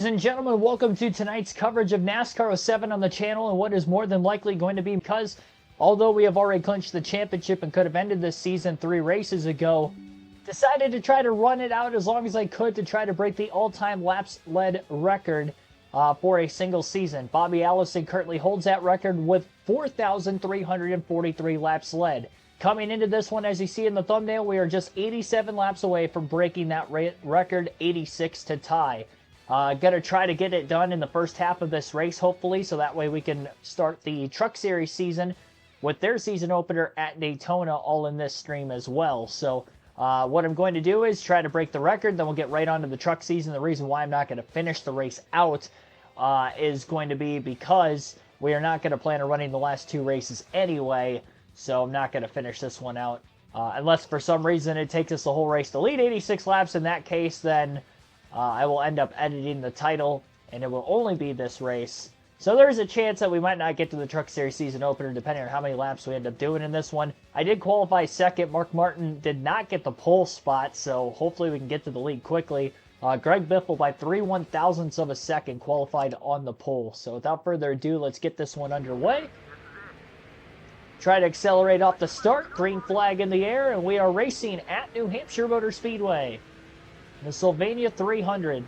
Ladies and gentlemen, welcome to tonight's coverage of NASCAR 07 on the channel and what is more than likely going to be, because although we have already clinched the championship and could have ended this season 3 races ago, decided to try to run it out as long as I could to try to break the all-time laps led record for a single season. Bobby Allison currently holds that record with 4,343 laps led. Coming into this one, as you see in the thumbnail, we are just 87 laps away from breaking that record, 86 to tie. Gonna try to get it done in the first half of this race, hopefully, so that way we can start the Truck Series season with their season opener at Daytona all in this stream as well. So what I'm going to do is try to break the record, then we'll get right on to the truck season. The reason why I'm not going to finish the race out is going to be because we are not going to plan on running the last 2 races anyway, so I'm not going to finish this one out. Unless for some reason it takes us the whole race to lead 86 laps. In that case, then I will end up editing the title, and it will only be this race. So there's a chance that we might not get to the Truck Series season opener, depending on how many laps we end up doing in this one. I did qualify second. Mark Martin did not get the pole spot, so hopefully we can get to the lead quickly. Greg Biffle, by 3/1000ths of a second, qualified on the pole. So without further ado, let's get this one underway. Try to accelerate off the start. Green flag in the air, and we are racing at New Hampshire Motor Speedway. The Sylvania 300.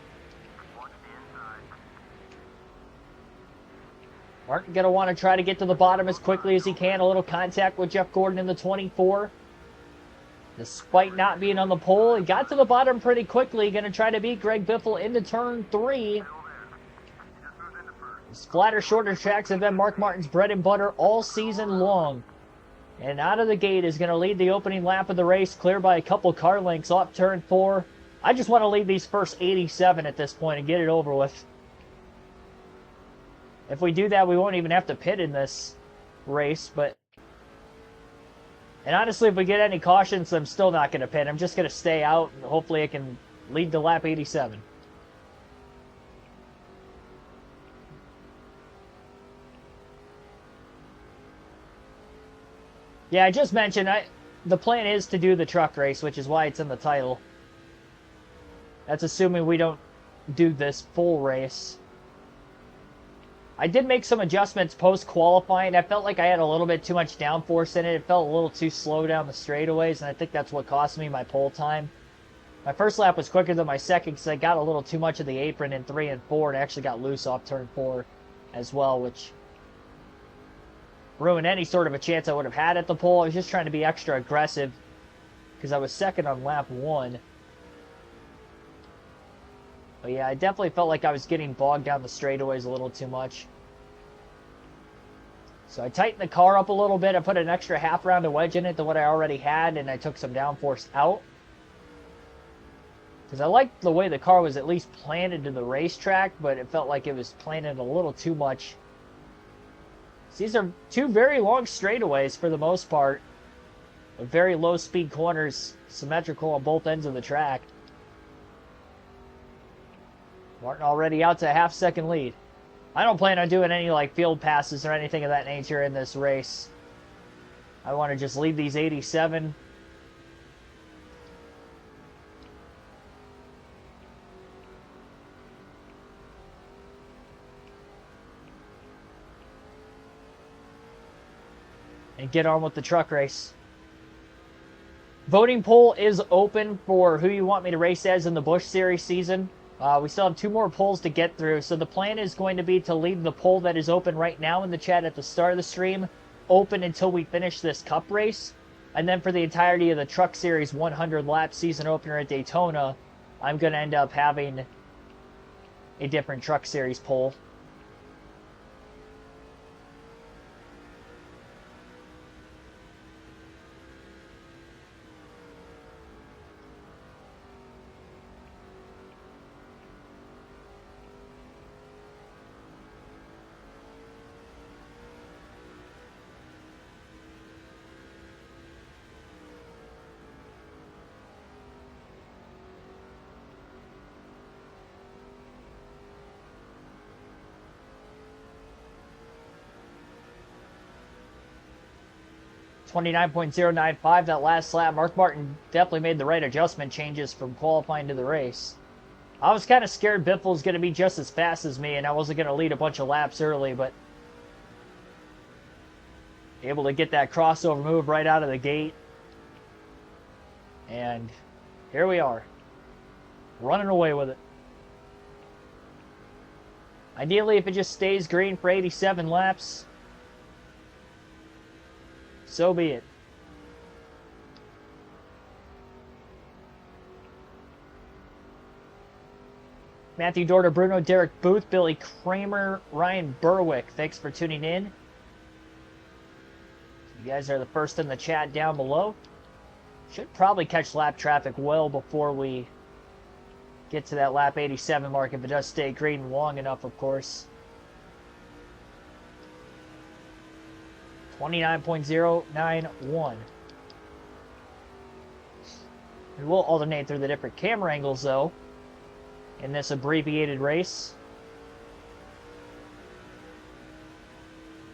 Martin going to want to try to get to the bottom as quickly as he can. A little contact with Jeff Gordon in the 24. Despite not being on the pole, he got to the bottom pretty quickly. Going to try to beat Greg Biffle into turn 3. These flatter, shorter tracks have been Mark Martin's bread and butter all season long. And out of the gate is going to lead the opening lap of the race, clear by a couple car lengths off turn 4. I just want to lead these first 87 at this point and get it over with. If we do that, we won't even have to pit in this race, but... And honestly, if we get any cautions, I'm still not going to pit. I'm just going to stay out, and hopefully I can lead to lap 87. Yeah, I just mentioned, the plan is to do the truck race, which is why it's in the title. That's assuming we don't do this full race. I did make some adjustments post-qualifying. I felt like I had a little bit too much downforce in it. It felt a little too slow down the straightaways, and I think that's what cost me my pole time. My first lap was quicker than my second because I got a little too much of the apron in 3 and 4 and actually got loose off turn 4 as well, which ruined any sort of a chance I would have had at the pole. I was just trying to be extra aggressive because I was second on lap 1. But yeah, I definitely felt like I was getting bogged down the straightaways a little too much. So I tightened the car up a little bit. I put an extra half round of wedge in it than what I already had, and I took some downforce out. Because I liked the way the car was at least planted to the racetrack, but it felt like it was planted a little too much. So these are 2 very long straightaways for the most part. With very low speed corners, symmetrical on both ends of the track. Martin already out to a half-second lead. I don't plan on doing any field passes or anything of that nature in this race. I want to just lead these 87. And get on with the truck race. Voting poll is open for who you want me to race as in the Busch Series season. We still have 2 more polls to get through, so the plan is going to be to leave the poll that is open right now in the chat at the start of the stream open until we finish this Cup race. And then for the entirety of the Truck Series 100 lap season opener at Daytona, I'm going to end up having a different Truck Series poll. $29.095 that last lap. Mark Martin definitely made the right adjustment changes from qualifying to the race. I was kind of scared Biffle was going to be just as fast as me, and I wasn't going to lead a bunch of laps early, but able to get that crossover move right out of the gate. And here we are, running away with it. Ideally, if it just stays green for 87 laps, so be it. Matthew Dorter, Bruno, Derek Booth, Billy Kramer, Ryan Berwick, thanks for tuning in. You guys are the first in the chat down below. Should probably catch lap traffic well before we get to that lap 87 mark, if it does stay green long enough, of course. 29.091. We will alternate through the different camera angles, though, in this abbreviated race.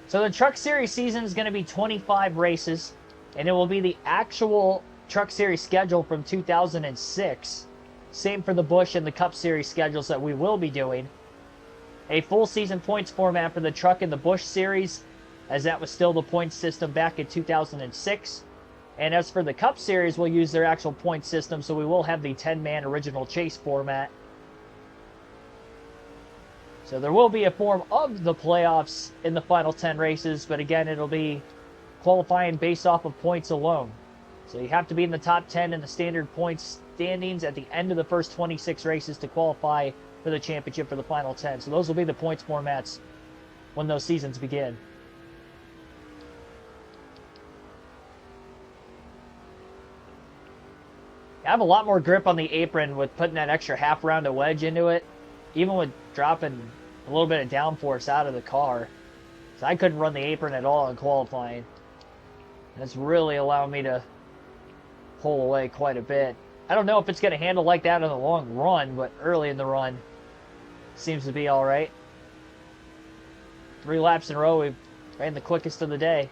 So the Truck Series season is going to be 25 races, and it will be the actual Truck Series schedule from 2006. Same for the Busch and the Cup Series schedules that we will be doing. A full season points format for the Truck and the Busch Series, as that was still the points system back in 2006. And as for the Cup Series, we'll use their actual point system, so we will have the 10-man original chase format. So there will be a form of the playoffs in the final 10 races, but again, it'll be qualifying based off of points alone. So you have to be in the top 10 in the standard points standings at the end of the first 26 races to qualify for the championship for the final 10. So those will be the points formats when those seasons begin. I have a lot more grip on the apron with putting that extra half round of wedge into it, even with dropping a little bit of downforce out of the car. So I couldn't run the apron at all in qualifying. And it's really allowing me to pull away quite a bit. I don't know if it's going to handle like that in the long run, but early in the run seems to be all right. 3 laps in a row, we ran the quickest of the day.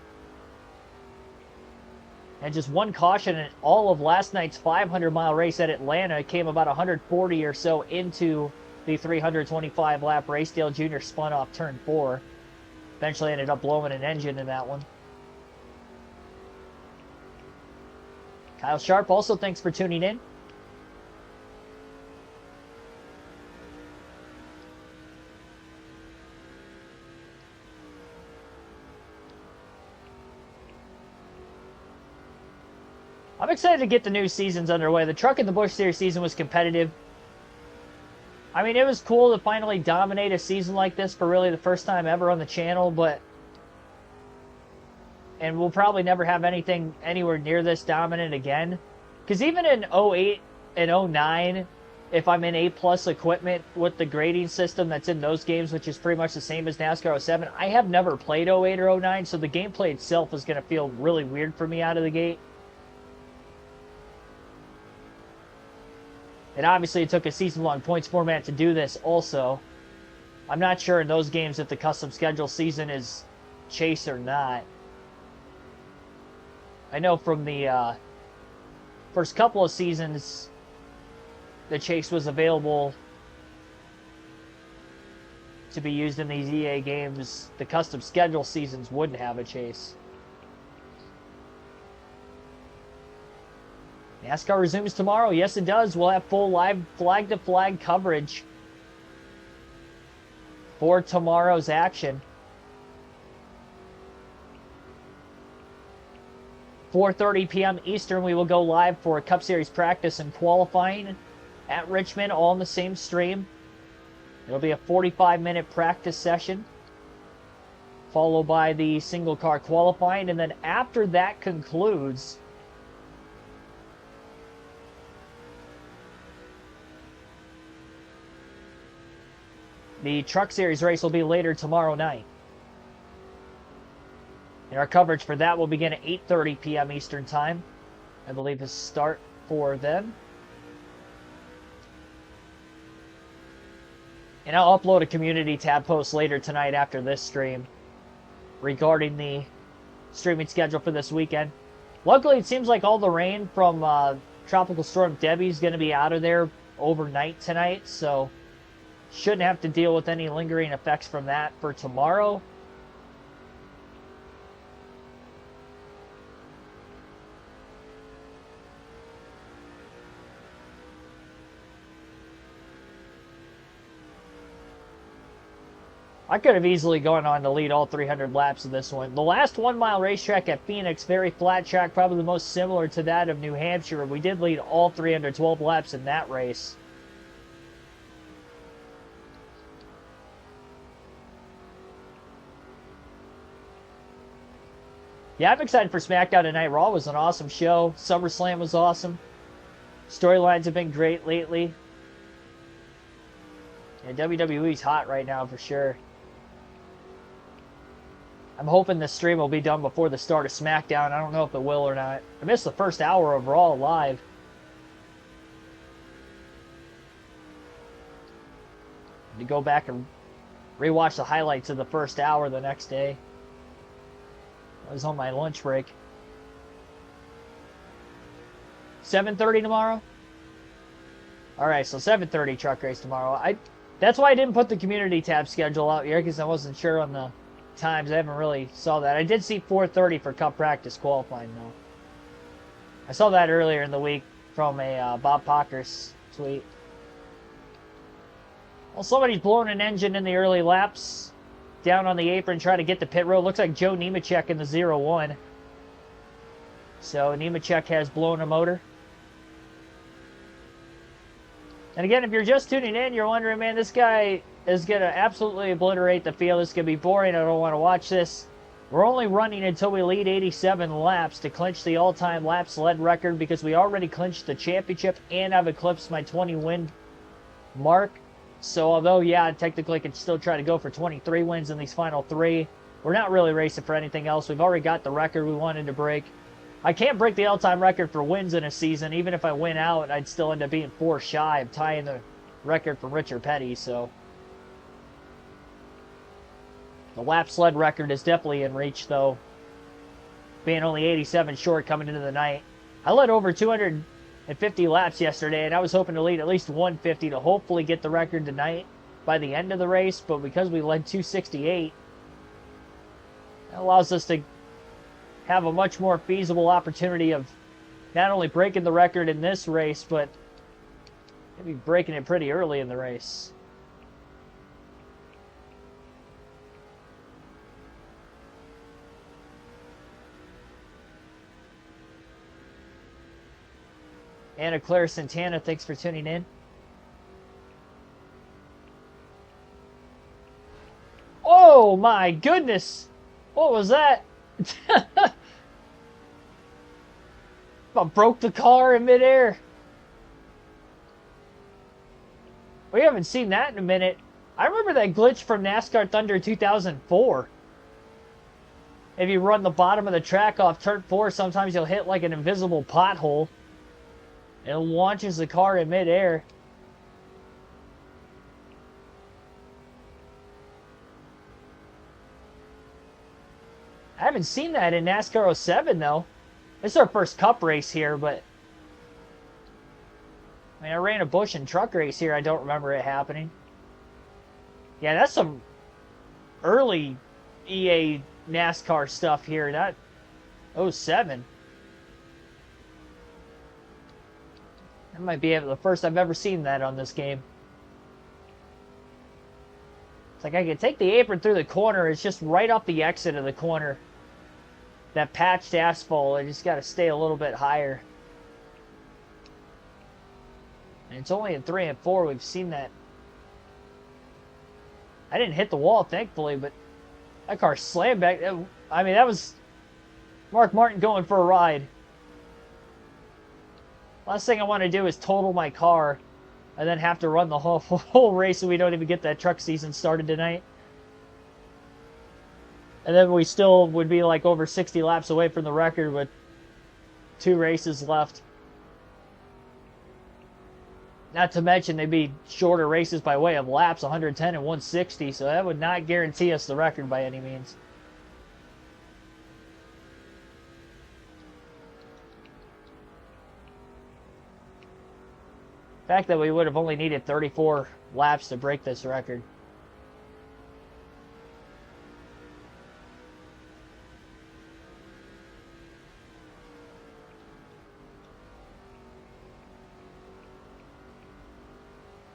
And just one caution in all of last night's 500-mile race at Atlanta. It came about 140 or so into the 325-lap race. Dale Jr. spun off turn 4. Eventually ended up blowing an engine in that one. Kyle Sharp, also thanks for tuning in. I'm excited to get the new seasons underway. The Truck and the Busch Series season was competitive. I mean, it was cool to finally dominate a season like this for really the first time ever on the channel, and we'll probably never have anything anywhere near this dominant again. Because even in 08 and 09, if I'm in A+ equipment with the grading system that's in those games, which is pretty much the same as NASCAR 07, I have never played 08 or 09, so the gameplay itself is going to feel really weird for me out of the gate. And obviously it took a season-long points format to do this also. I'm not sure in those games if the custom schedule season is chase or not. I know from the first couple of seasons, the chase was available to be used in these EA games. The custom schedule seasons wouldn't have a chase. NASCAR resumes tomorrow. Yes, it does. We'll have full live flag-to-flag coverage for tomorrow's action. 4:30 p.m. Eastern, we will go live for Cup Series practice and qualifying at Richmond, all in the same stream. It'll be a 45-minute practice session, followed by the single car qualifying, and then after that concludes, the Truck Series race will be later tomorrow night. And our coverage for that will begin at 8:30 p.m. Eastern Time. I believe is start for them. And I'll upload a community tab post later tonight after this stream regarding the streaming schedule for this weekend. Luckily, it seems like all the rain from Tropical Storm Debbie is going to be out of there overnight tonight, so shouldn't have to deal with any lingering effects from that for tomorrow. I could have easily gone on to lead all 300 laps of this one. The last 1 mile racetrack at Phoenix, very flat track, probably the most similar to that of New Hampshire. We did lead all 312 laps in that race. Yeah, I'm excited for SmackDown tonight. Raw was an awesome show. SummerSlam was awesome. Storylines have been great lately. And WWE's hot right now for sure. I'm hoping the stream will be done before the start of SmackDown. I don't know if it will or not. I missed the first hour of Raw live. To go back and rewatch the highlights of the first hour the next day. I was on my lunch break. 7:30 tomorrow? Alright, so 7:30 truck race tomorrow. That's why I didn't put the community tab schedule out here, because I wasn't sure on the times. I haven't really saw that. I did see 4:30 for Cup practice qualifying, though. I saw that earlier in the week from a Bob Pocker's tweet. Well, somebody's blowing an engine in the early laps. Down on the apron, trying to get the pit road. Looks like Joe Nemechek in the 0-1. So Nemechek has blown a motor. And again, if you're just tuning in, you're wondering, man, this guy is going to absolutely obliterate the field. It's going to be boring. I don't want to watch this. We're only running until we lead 87 laps to clinch the all-time laps led record, because we already clinched the championship and I've eclipsed my 20-win mark. So although, yeah, technically I could still try to go for 23 wins in these final 3, we're not really racing for anything else. We've already got the record we wanted to break. I can't break the all-time record for wins in a season. Even if I win out, I'd still end up being 4 shy of tying the record from Richard Petty. So the lap sled record is definitely in reach, though, being only 87 short coming into the night. I led over 250 laps yesterday, and I was hoping to lead at least 150 to hopefully get the record tonight by the end of the race. But because we led 268, that allows us to have a much more feasible opportunity of not only breaking the record in this race, but maybe breaking it pretty early in the race. Anna Claire Santana, thanks for tuning in. Oh my goodness! What was that? I broke the car in midair. We haven't seen that in a minute. I remember that glitch from NASCAR Thunder 2004. If you run the bottom of the track off turn 4, sometimes you'll hit like an invisible pothole. It launches the car in midair. I haven't seen that in NASCAR 07, though. This is our first Cup race here, but I mean, I ran a Busch and truck race here. I don't remember it happening. Yeah, that's some early EA NASCAR stuff here. That 07. That might be the first I've ever seen that on this game. It's like I could take the apron through the corner. It's just right off the exit of the corner. That patched asphalt, I just got to stay a little bit higher. And it's only in 3 and 4 we've seen that. I didn't hit the wall, thankfully, but that car slammed back. I mean, that was Mark Martin going for a ride. Last thing I want to do is total my car and then have to run the whole race so we don't even get that truck season started tonight. And then we still would be like over 60 laps away from the record with 2 races left. Not to mention they'd be shorter races by way of laps, 110 and 160, so that would not guarantee us the record by any means. The fact that we would have only needed 34 laps to break this record.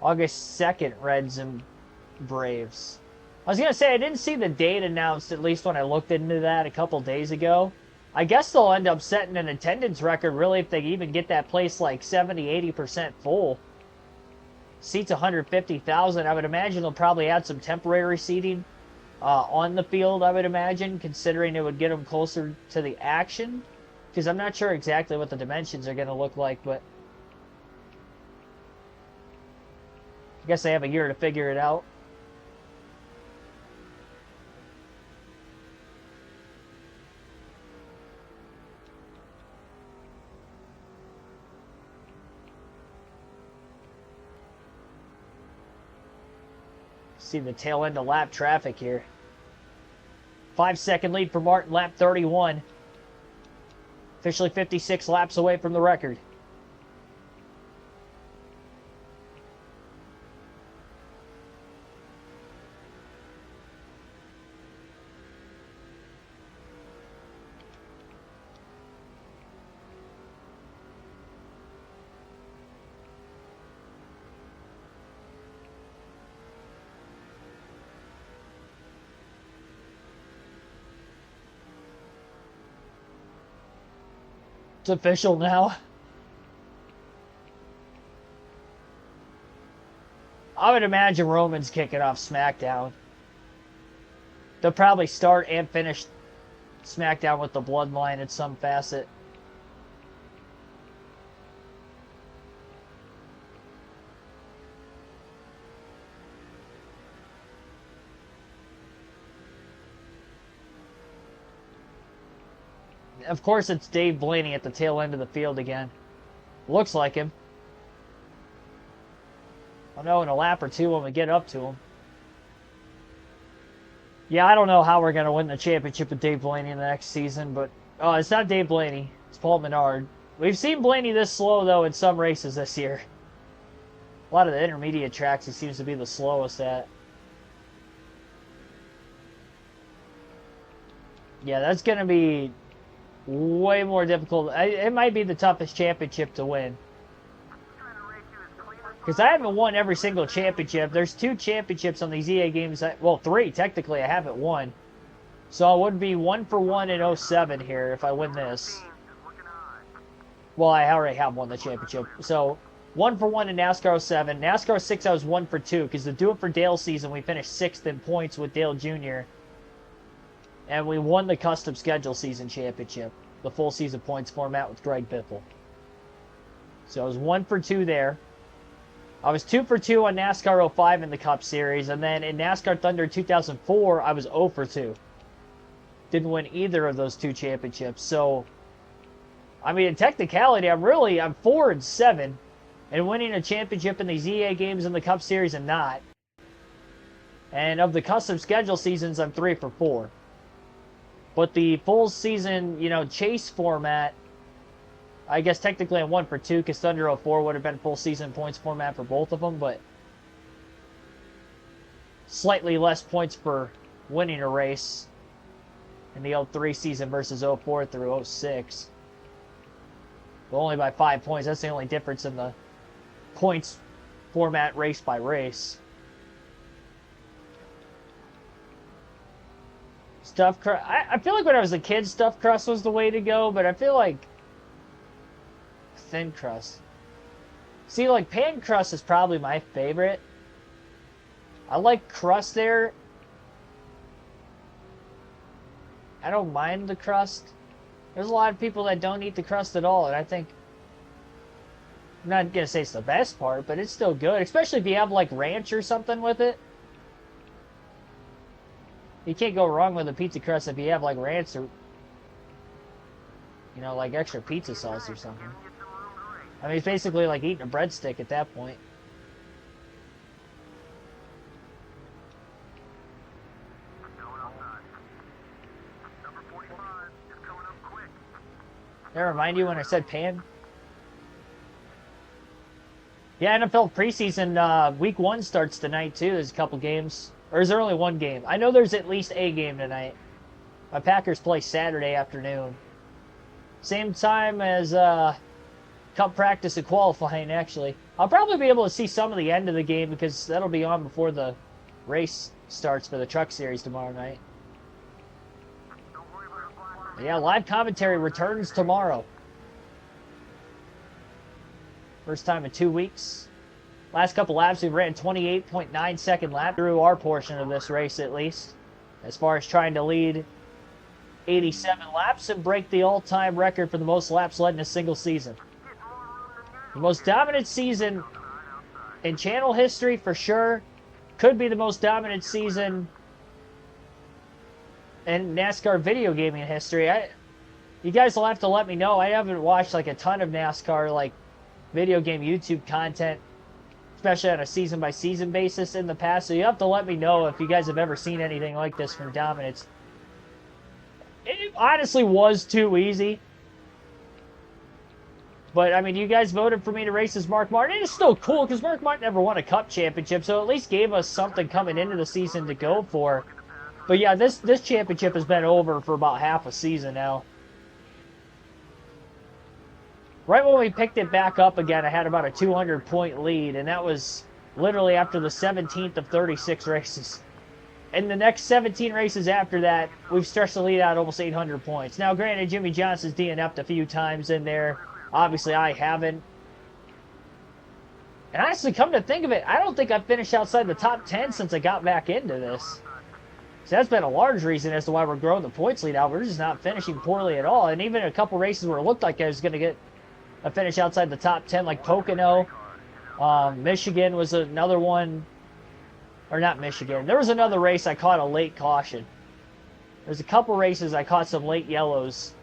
August 2nd, Reds and Braves. I was going to say, I didn't see the date announced, at least when I looked into that a couple days ago. I guess they'll end up setting an attendance record, really, if they even get that place like 70-80% full. Seats 150,000. I would imagine they'll probably add some temporary seating on the field, I would imagine, considering it would get them closer to the action. Because I'm not sure exactly what the dimensions are going to look like, but I guess they have a year to figure it out. See the tail end of lap traffic here. 5-second lead for Martin, lap 31. Officially 56 laps away from the record. It's official now. I would imagine Roman's kicking off SmackDown. They'll probably start and finish SmackDown with the Bloodline in some facet. Of course, it's Dave Blaney at the tail end of the field again. Looks like him. I'll know in a lap or two when we get up to him. Yeah, I don't know how we're going to win the championship with Dave Blaney in the next season, but... Oh, it's not Dave Blaney. It's Paul Menard. We've seen Blaney this slow, though, in some races this year. A lot of the intermediate tracks he seems to be the slowest at. Yeah, that's going to be way more difficult. It might be the toughest championship to win. Because I haven't won every single championship. There's 2 championships on these EA games. Well, 3 technically I haven't won. So I would be 1 for 1 in 07 here if I win this. Well, I already have won the championship. So 1 for 1 in NASCAR 07. NASCAR 6 I was 1 for 2. Because the Do It For Dale season we finished 6th in points with Dale Jr. And we won the custom schedule season championship. The full season points format with Greg Biffle. So I was 1 for 2 there. I was 2 for 2 on NASCAR 05 in the Cup Series. And then in NASCAR Thunder 2004, I was 0 for 2. Didn't win either of those 2 championships. So, I mean, in technicality, I'm 4 and 7. And winning a championship in these EA games in the Cup Series and not. And of the custom schedule seasons, I'm 3 for 4. But the full season, chase format, I guess technically I'm 1 for 2 because Thunder 04 would have been full season points format for both of them, but slightly less points for winning a race in the 03 season versus 04 through 06. But only by 5 points. That's the only difference in the points format race by race. Stuffed crust. I feel like when I was a kid, stuffed crust was the way to go, but I feel like thin crust. See, like pan crust is probably my favorite. I like crust there. I don't mind the crust. There's a lot of people that don't eat the crust at all, and I think, I'm not gonna say it's the best part, but it's still good, especially if you have like ranch or something with it. You can't go wrong with a pizza crust if you have like ranch or, like extra pizza sauce or something. I mean, it's basically like eating a breadstick at that point. Did I remind you when I said pan? Yeah, NFL preseason week 1 starts tonight too. There's a couple games. Or is there only one game? I know there's at least a game tonight. My Packers play Saturday afternoon. Same time as Cup practice and qualifying, actually. I'll probably be able to see some of the end of the game because that'll be on before the race starts for the Truck Series tomorrow night. Yeah, live commentary returns tomorrow. First time in 2 weeks. Last couple laps, we ran 28.9 second lap through our portion of this race, at least. As far as trying to lead 87 laps and break the all-time record for the most laps led in a single season. The most dominant season in channel history, for sure. Could be the most dominant season in NASCAR video gaming history. You guys will have to let me know. I haven't watched like a ton of NASCAR like video game YouTube content, especially on a season-by-season basis in the past. So you have to let me know if you guys have ever seen anything like this from dominance. It honestly was too easy. But, I mean, you guys voted for me to race as Mark Martin. It's still cool because Mark Martin never won a Cup championship, so at least gave us something coming into the season to go for. But, yeah, this championship has been over for about half a season now. Right when we picked it back up again, I had about a 200-point lead, and that was literally after the 17th of 36 races. In the next 17 races after that, we've stretched the lead out almost 800 points. Now, granted, Jimmy Johnson's DNF'd a few times in there. Obviously, I haven't. And honestly, come to think of it, I don't think I've finished outside the top 10 since I got back into this. So that's been a large reason as to why we're growing the points lead out. We're just not finishing poorly at all. And even a couple races where it looked like I was going to get a finish outside the top 10, like Pocono. Michigan was another one. Or not Michigan. There was another race I caught a late caution. There's a couple races I caught some late yellows.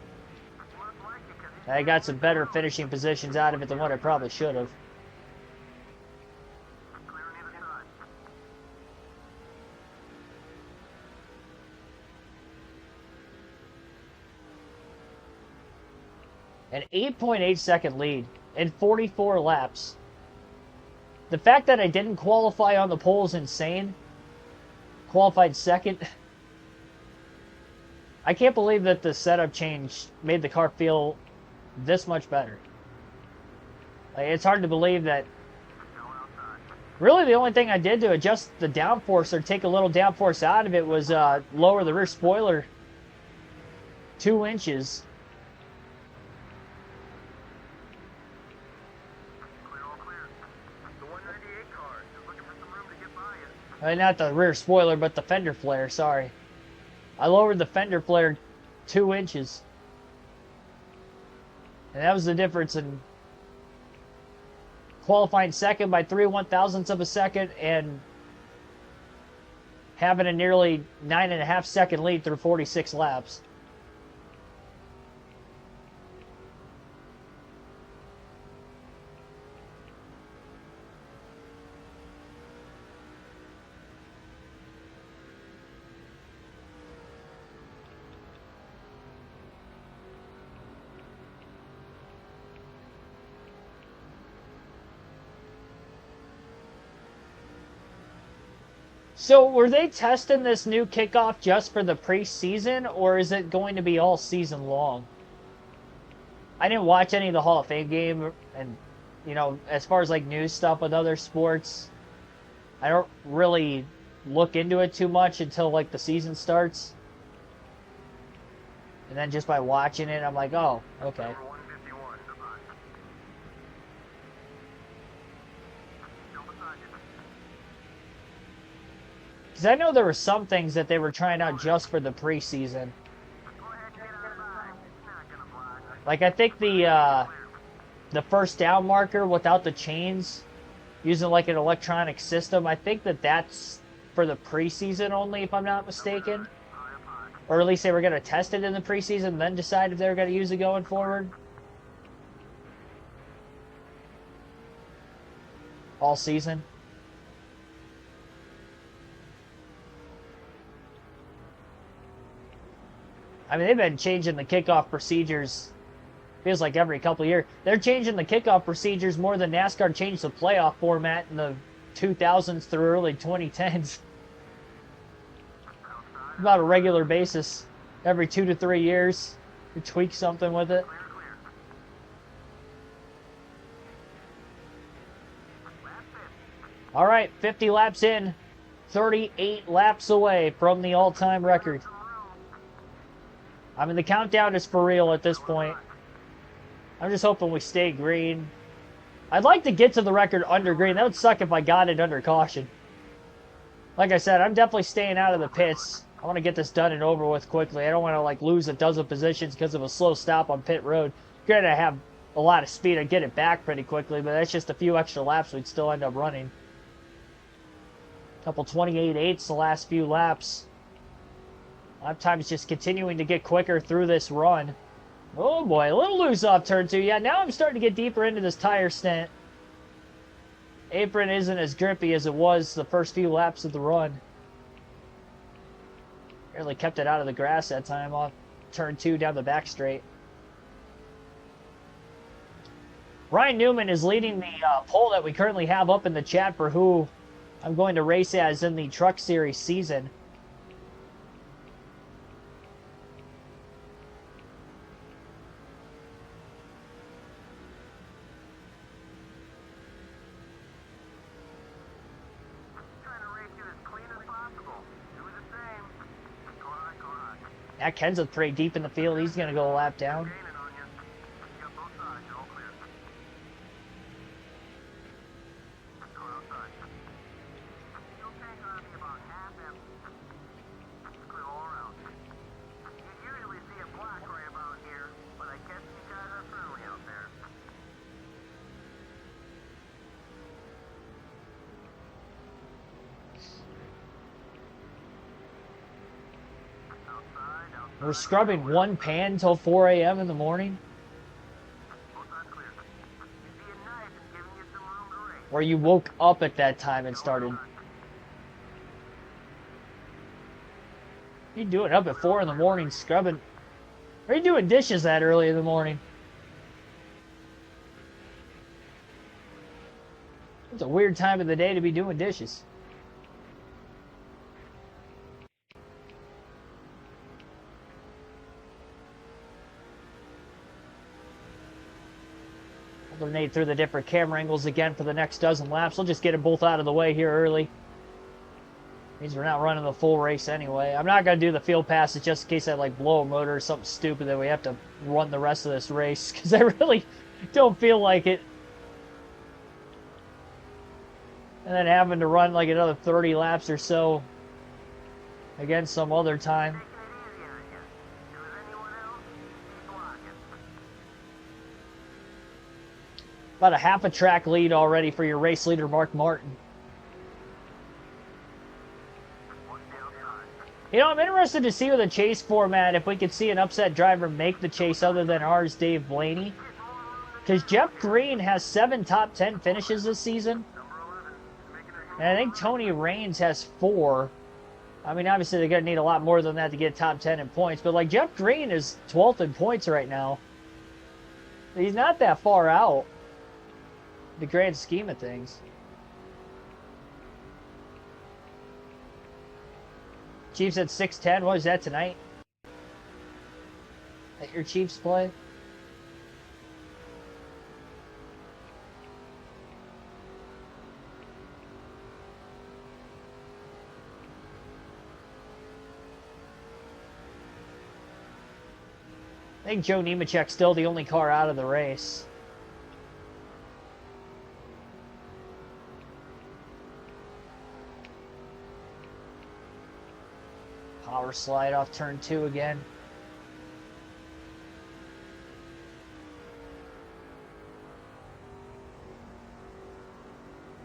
I got some better finishing positions out of it than what I probably should have. An 8.8 second lead in 44 laps. The fact that I didn't qualify on the pole is insane. Qualified second. I can't believe that the setup change made the car feel this much better. Like, it's hard to believe that. Really, the only thing I did to adjust the downforce or take a little downforce out of it was lower the rear spoiler 2 inches. Not the rear spoiler, but the fender flare, sorry. I lowered the fender flare 2 inches. And that was the difference in qualifying second by 3/1000ths of a second and having a nearly 9.5 second lead through 46 laps. So, were they testing this new kickoff just for the preseason, or is it going to be all season long? I didn't watch any of the Hall of Fame game, and, you know, as far as, like, news stuff with other sports, I don't really look into it too much until, like, the season starts. And then just by watching it, I'm like, oh, okay. Because I know there were some things that they were trying out just for the preseason. Like, I think the first down marker without the chains, using like an electronic system, I think that's for the preseason only, if I'm not mistaken. Or at least they were going to test it in the preseason and then decide if they were going to use it going forward. All season. I mean, they've been changing the kickoff procedures Feels like every couple of years. They're changing the kickoff procedures more than NASCAR changed the playoff format in the 2000s through early 2010s. About a regular basis. Every 2 to 3 years, you tweak something with it. All right, 50 laps in. 38 laps away from the all-time record. I mean, the countdown is for real at this point. I'm just hoping we stay green. I'd like to get to the record under green. That would suck if I got it under caution. Like I said, I'm definitely staying out of the pits. I want to get this done and over with quickly. I don't want to like lose a dozen positions because of a slow stop on pit road. Granted, I have a lot of speed. I'd get it back pretty quickly, but that's just a few extra laps we'd still end up running. Couple 28.8s the last few laps. Lap time's just continuing to get quicker through this run. Oh boy, a little loose off turn 2. Yeah, now I'm starting to get deeper into this tire stint. Apron isn't as grippy as it was the first few laps of the run. Barely kept it out of the grass that time off turn 2 down the back straight. Ryan Newman is leading the poll that we currently have up in the chat for who I'm going to race as in the Truck Series season. Yeah, Kenseth's pretty deep in the field. He's going to go a lap down. We're scrubbing one pan till 4 a.m. in the morning. Or you woke up at that time and started. What are you doing up at 4 in the morning scrubbing? Are you doing dishes that early in the morning? It's a weird time of the day to be doing dishes. Alternate through the different camera angles again for the next dozen laps. We'll just get them both out of the way here early. Means we're not running the full race anyway. I'm not going to do the field passes just in case I like blow a motor or something stupid that we have to run the rest of this race because I really don't feel like it. And then having to run like another 30 laps or so again some other time. About a half a track lead already for your race leader, Mark Martin. You know, I'm interested to see with the chase format if we could see an upset driver make the chase other than ours, Dave Blaney. Because Jeff Green has 7 top 10 finishes this season. And I think Tony Raines has 4. I mean, obviously they're going to need a lot more than that to get top 10 in points. But like Jeff Green is 12th in points right now. He's not that far out. The grand scheme of things. Chiefs at 6:10. What is that tonight? That your Chiefs play? I think Joe Nemechek's still the only car out of the race. Power slide off turn 2 again.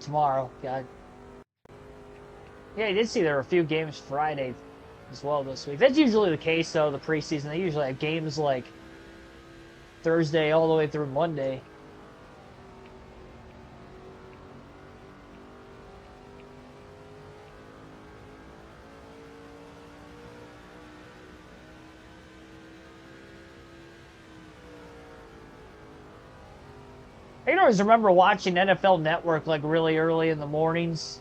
Tomorrow, God. Yeah, you did see there were a few games Friday as well this week. That's usually the case, though, the preseason. They usually have games like Thursday all the way through Monday. I can always remember watching NFL Network like really early in the mornings.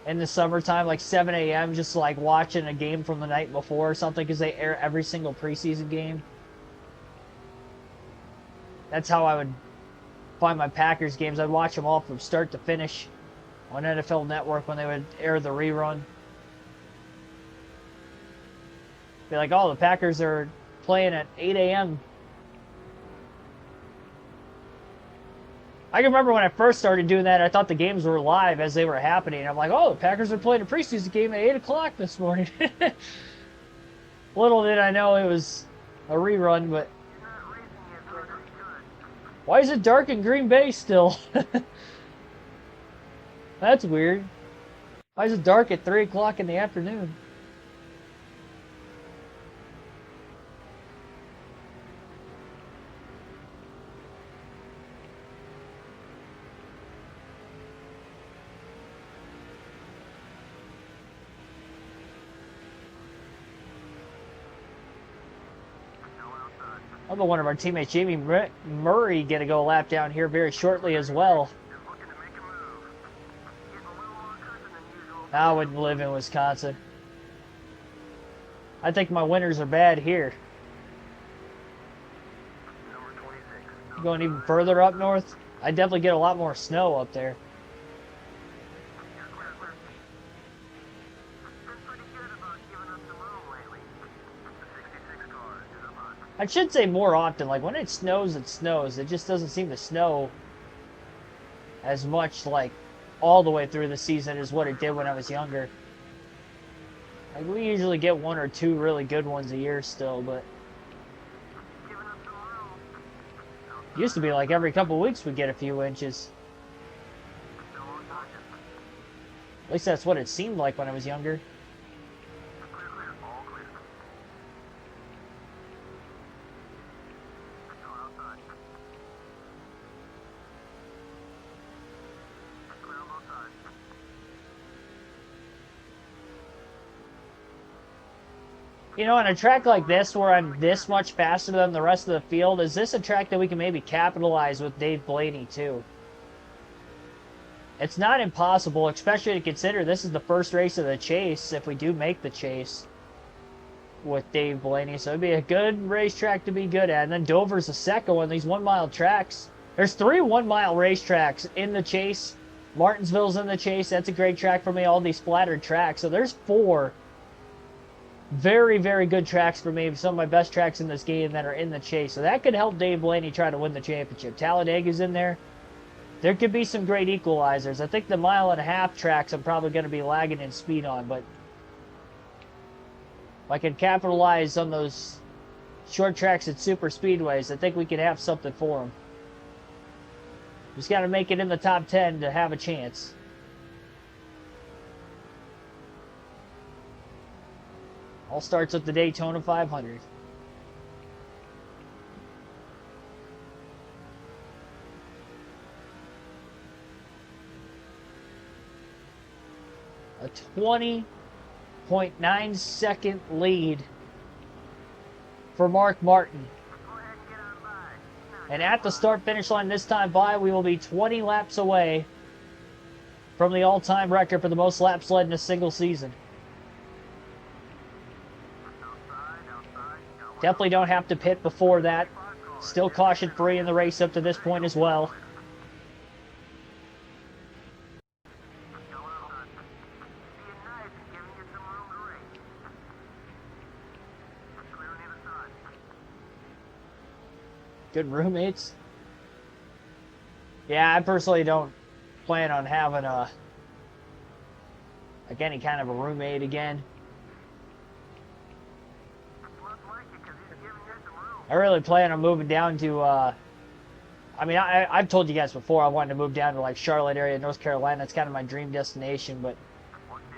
In the summertime, like 7 a.m., just like watching a game from the night before or something, because they air every single preseason game. That's how I would find my Packers games. I'd watch them all from start to finish on NFL Network when they would air the rerun. Be like, oh, the Packers are playing at 8 a.m. I can remember when I first started doing that, I thought the games were live as they were happening. I'm like, oh, the Packers are playing a preseason game at 8 o'clock this morning. Little did I know it was a rerun, but... Why is it dark in Green Bay still? That's weird. Why is it dark at 3 o'clock in the afternoon? Another one of our teammates, Jamie Murray, going to go a lap down here very shortly as well. I wouldn't live in Wisconsin. I think my winters are bad here. Going even further up north, I definitely get a lot more snow up there. I should say more often, like when it snows, it snows. It just doesn't seem to snow as much like all the way through the season as what it did when I was younger. Like we usually get one or two really good ones a year still, but it used to be like every couple of weeks we get a few inches. At least that's what it seemed like when I was younger. You know, on a track like this, where I'm this much faster than the rest of the field, is this a track that we can maybe capitalize with Dave Blaney, too? It's not impossible, especially to consider this is the first race of the chase, if we do make the chase with Dave Blaney. So it'd be a good racetrack to be good at. And then Dover's the second one, these 1 mile tracks. There's 3 1 mile racetracks in the chase. Martinsville's in the chase. That's a great track for me, all these splattered tracks. So there's 4 very, very good tracks for me. Some of my best tracks in this game that are in the chase. So that could help Dave Blaney try to win the championship. Talladega's in there. There could be some great equalizers. I think the 1.5 mile tracks I'm probably going to be lagging in speed on. But if I can capitalize on those short tracks at super speedways, I think we could have something for them. Just got to make it in the top 10 to have a chance. All starts with the Daytona 500. A 20.9 second lead for Mark Martin. And at the start-finish line this time by, we will be 20 laps away from the all-time record for the most laps led in a single season. Definitely don't have to pit before that. Still caution-free in the race up to this point as well. Good roommates. Yeah, I personally don't plan on having like any kind of a roommate again. I really plan on moving down to, I mean, I've told you guys before I wanted to move down to like Charlotte area, North Carolina. That's kind of my dream destination, but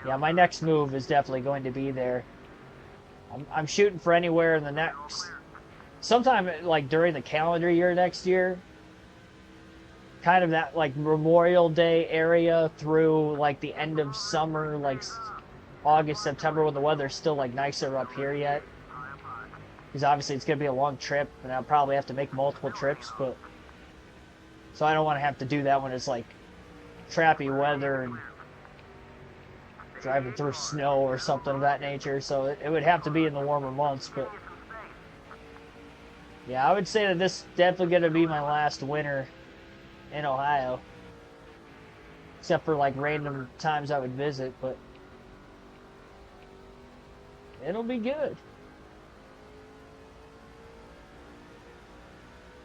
yeah, my next move is definitely going to be there. I'm shooting for anywhere in the next, sometime like during the calendar year next year, kind of that like Memorial Day area through like the end of summer, like August, September, when the weather's still like nicer up here yet. because obviously it's going to be a long trip, and I'll probably have to make multiple trips, but so I don't want to have to do that when it's like crappy weather and driving through snow or something of that nature. So it would have to be in the warmer months, but yeah, I would say that this is definitely going to be my last winter in Ohio, except for like random times I would visit, but it'll be good.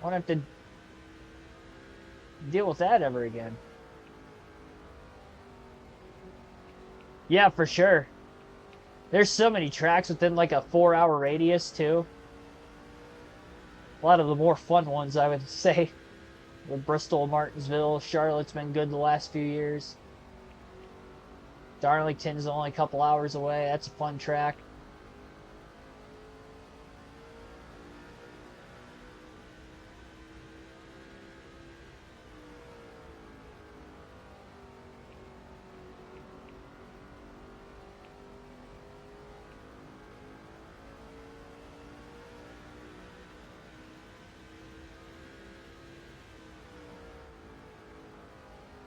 I won't have to deal with that ever again. Yeah, for sure. There's so many tracks within like a 4-hour radius too. A lot of the more fun ones, I would say. The Bristol, Martinsville, Charlotte's been good the last few years. Darlington's only a couple hours away. That's a fun track.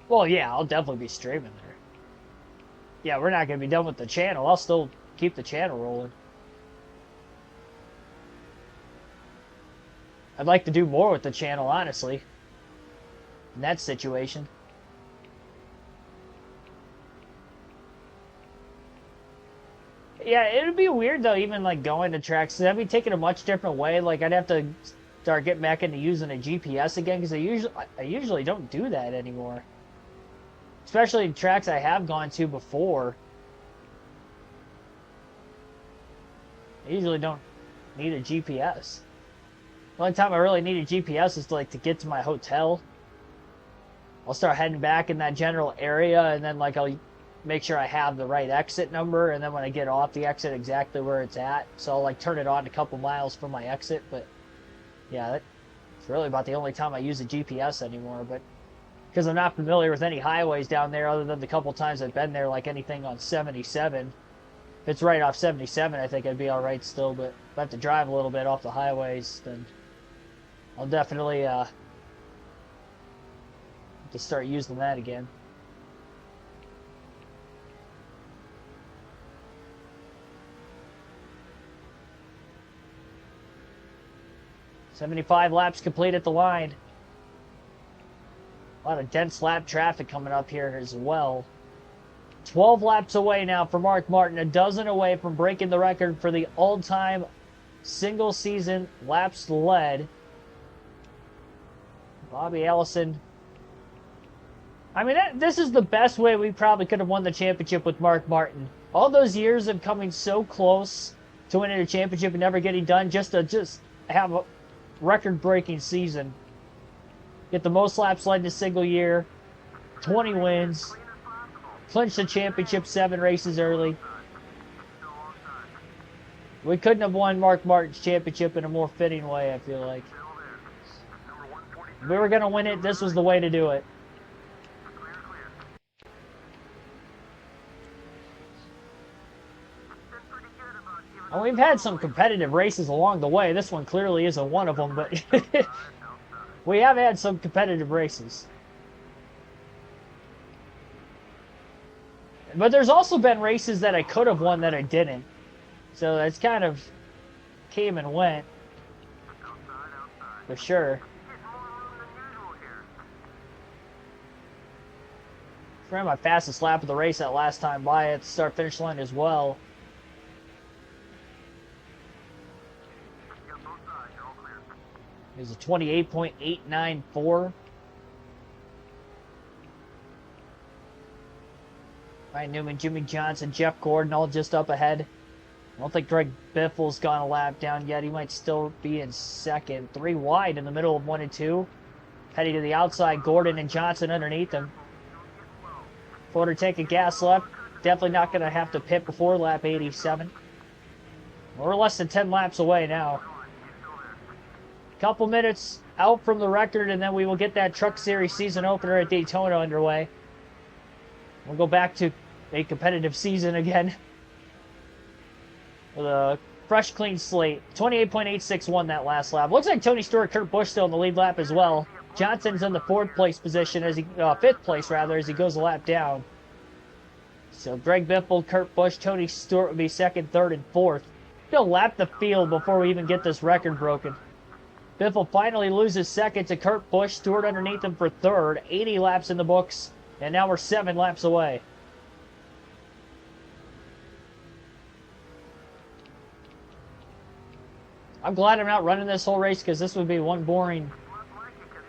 Well, yeah, I'll definitely be streaming there. Yeah, we're not going to be done with the channel. I'll still keep the channel rolling. I'd like to do more with the channel, honestly. In that situation. Yeah, it would be weird, though, even, like, going to tracks. That'd be taking a much different way. Like, I'd have to start getting back into using a GPS again, because I usually don't do that anymore. Especially tracks I have gone to before. I usually don't need a GPS. The only time I really need a GPS is to get to my hotel. I'll start heading back in that general area, and then I'll make sure I have the right exit number, and then when I get off the exit, exactly where it's at. So I'll turn it on a couple miles from my exit. But yeah, that's really about the only time I use a GPS anymore. But because I'm not familiar with any highways down there other than the couple times I've been there, like anything on 77. If it's right off 77, I think I'd be all right still, but if I have to drive a little bit off the highways, then I'll definitely have to start using that again. "75 laps complete at the line." A lot of dense lap traffic coming up here as well. 12 laps away now for Mark Martin, a dozen away from breaking the record for the all-time single-season laps led. Bobby Allison. I mean, this is the best way we probably could have won the championship with Mark Martin. All those years of coming so close to winning a championship and never getting done, just to have a record-breaking season. Get the most laps led in a single year, 20 wins, clinch the championship 7 races early. We couldn't have won Mark Martin's championship in a more fitting way, I feel like. If we were going to win it, this was the way to do it. And we've had some competitive races along the way. This one clearly isn't one of them, but we have had some competitive races. But there's also been races that I could have won that I didn't. So that's kind of came and went. For sure. Ran my fastest lap of the race that last time by at the start-finish line as well. It was a 28.894. Ryan Newman, Jimmy Johnson, Jeff Gordon all just up ahead. I don't think Greg Biffle's gone a lap down yet. He might still be in second. 3 wide in the middle of 1 and 2. Heading to the outside, Gordon and Johnson underneath him. Porter taking gas left. Definitely not going to have to pit before lap 87. We're less than 10 laps away now. Couple minutes out from the record, and then we will get that Truck Series season opener at Daytona underway. We'll go back to a competitive season again with a fresh, clean slate. 28.861 that last lap. Looks like Tony Stewart, Kurt Busch still in the lead lap as well. Johnson's in the fifth place as he goes a lap down. So Greg Biffle, Kurt Busch, Tony Stewart would be second, third, and fourth. He'll lap the field before we even get this record broken. Biffle finally loses second to Kurt Busch. Stewart underneath him for third. 80 laps in the books, and now we're 7 laps away. I'm glad I'm not running this whole race because this would be one boring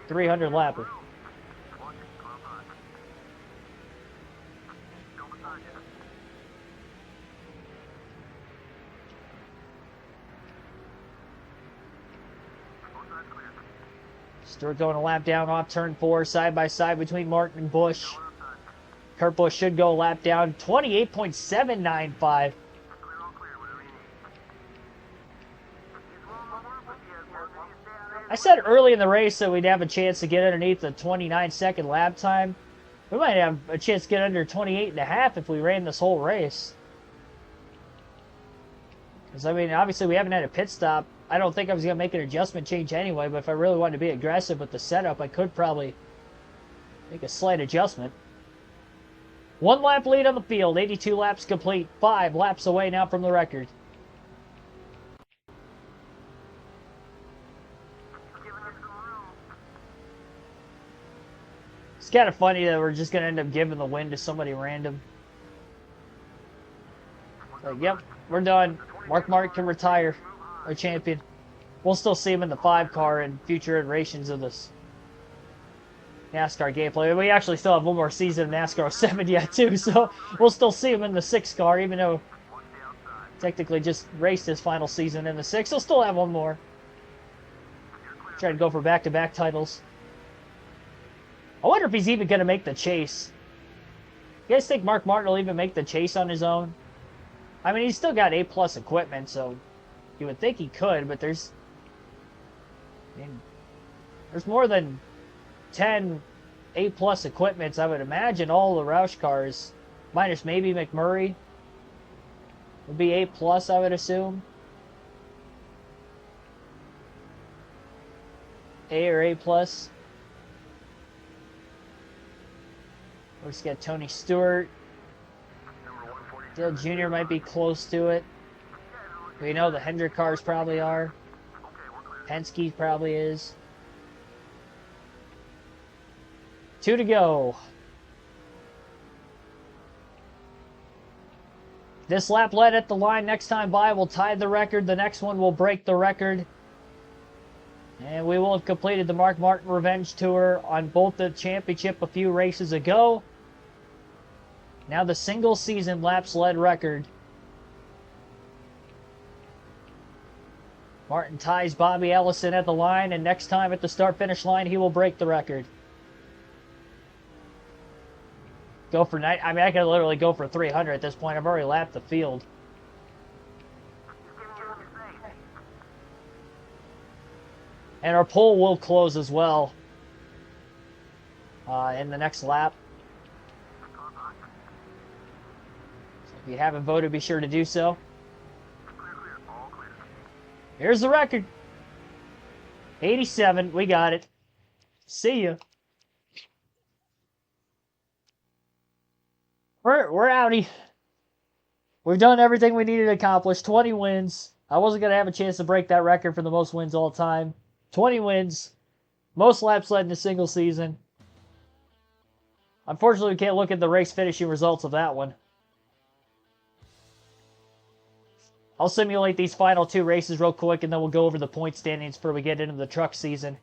300 lapper. Stewart going a lap down off turn 4, side by side between Martin and Busch. Kurt Busch should go a lap down, 28.795. I said early in the race that we'd have a chance to get underneath the 29-second lap time. We might have a chance to get under 28.5 if we ran this whole race. Because, I mean, obviously we haven't had a pit stop. I don't think I was going to make an adjustment change anyway, but if I really wanted to be aggressive with the setup, I could probably make a slight adjustment. 1 lap lead on the field, 82 laps complete, 5 laps away now from the record. It's kind of funny that we're just going to end up giving the win to somebody random. Like, yep, we're done. Mark Martin can retire, our champion. We'll still see him in the 5 car in future iterations of this NASCAR gameplay. We actually still have one more season of NASCAR 7 yet, too, so we'll still see him in the 6 car, even though technically just raced his final season in the 6. He'll still have one more. Try to go for back-to-back titles. I wonder if he's even going to make the chase. You guys think Mark Martin will even make the chase on his own? I mean, he's still got A+ equipment, so you would think he could, but there's more than 10 A+ equipments, I would imagine. All the Roush cars, minus maybe McMurray, would be A+, I would assume. A or A+. We just got Tony Stewart. Dale Jr. might be close to it. We know the Hendrick cars probably are. Penske probably is. 2 to go. This lap led at the line. Next time by will tie the record. The next one will break the record. And we will have completed the Mark Martin Revenge Tour on both the championship a few races ago. Now the single season laps led record. Martin ties Bobby Ellison at the line, and next time at the start-finish line, he will break the record. Go for night. I mean, I could literally go for 300 at this point. I've already lapped the field. And our poll will close as well in the next lap. So if you haven't voted, be sure to do so. Here's the record. 87. We got it. See ya. We're outie. We've done everything we needed to accomplish. 20 wins. I wasn't going to have a chance to break that record for the most wins all time. 20 wins. Most laps led in a single season. Unfortunately, we can't look at the race finishing results of that one. I'll simulate these final 2 races real quick, and then we'll go over the point standings before we get into the truck season.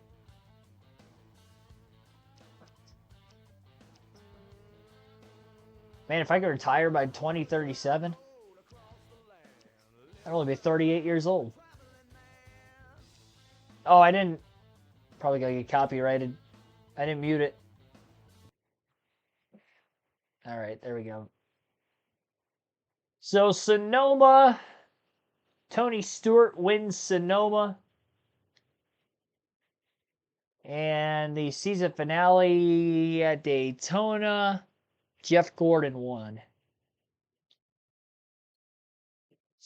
Man, if I could retire by 2037, I'd only be 38 years old. Oh, I didn't. Probably gonna get copyrighted. I didn't mute it. Alright, there we go. So, Sonoma. Tony Stewart wins Sonoma. And the season finale at Daytona, Jeff Gordon won.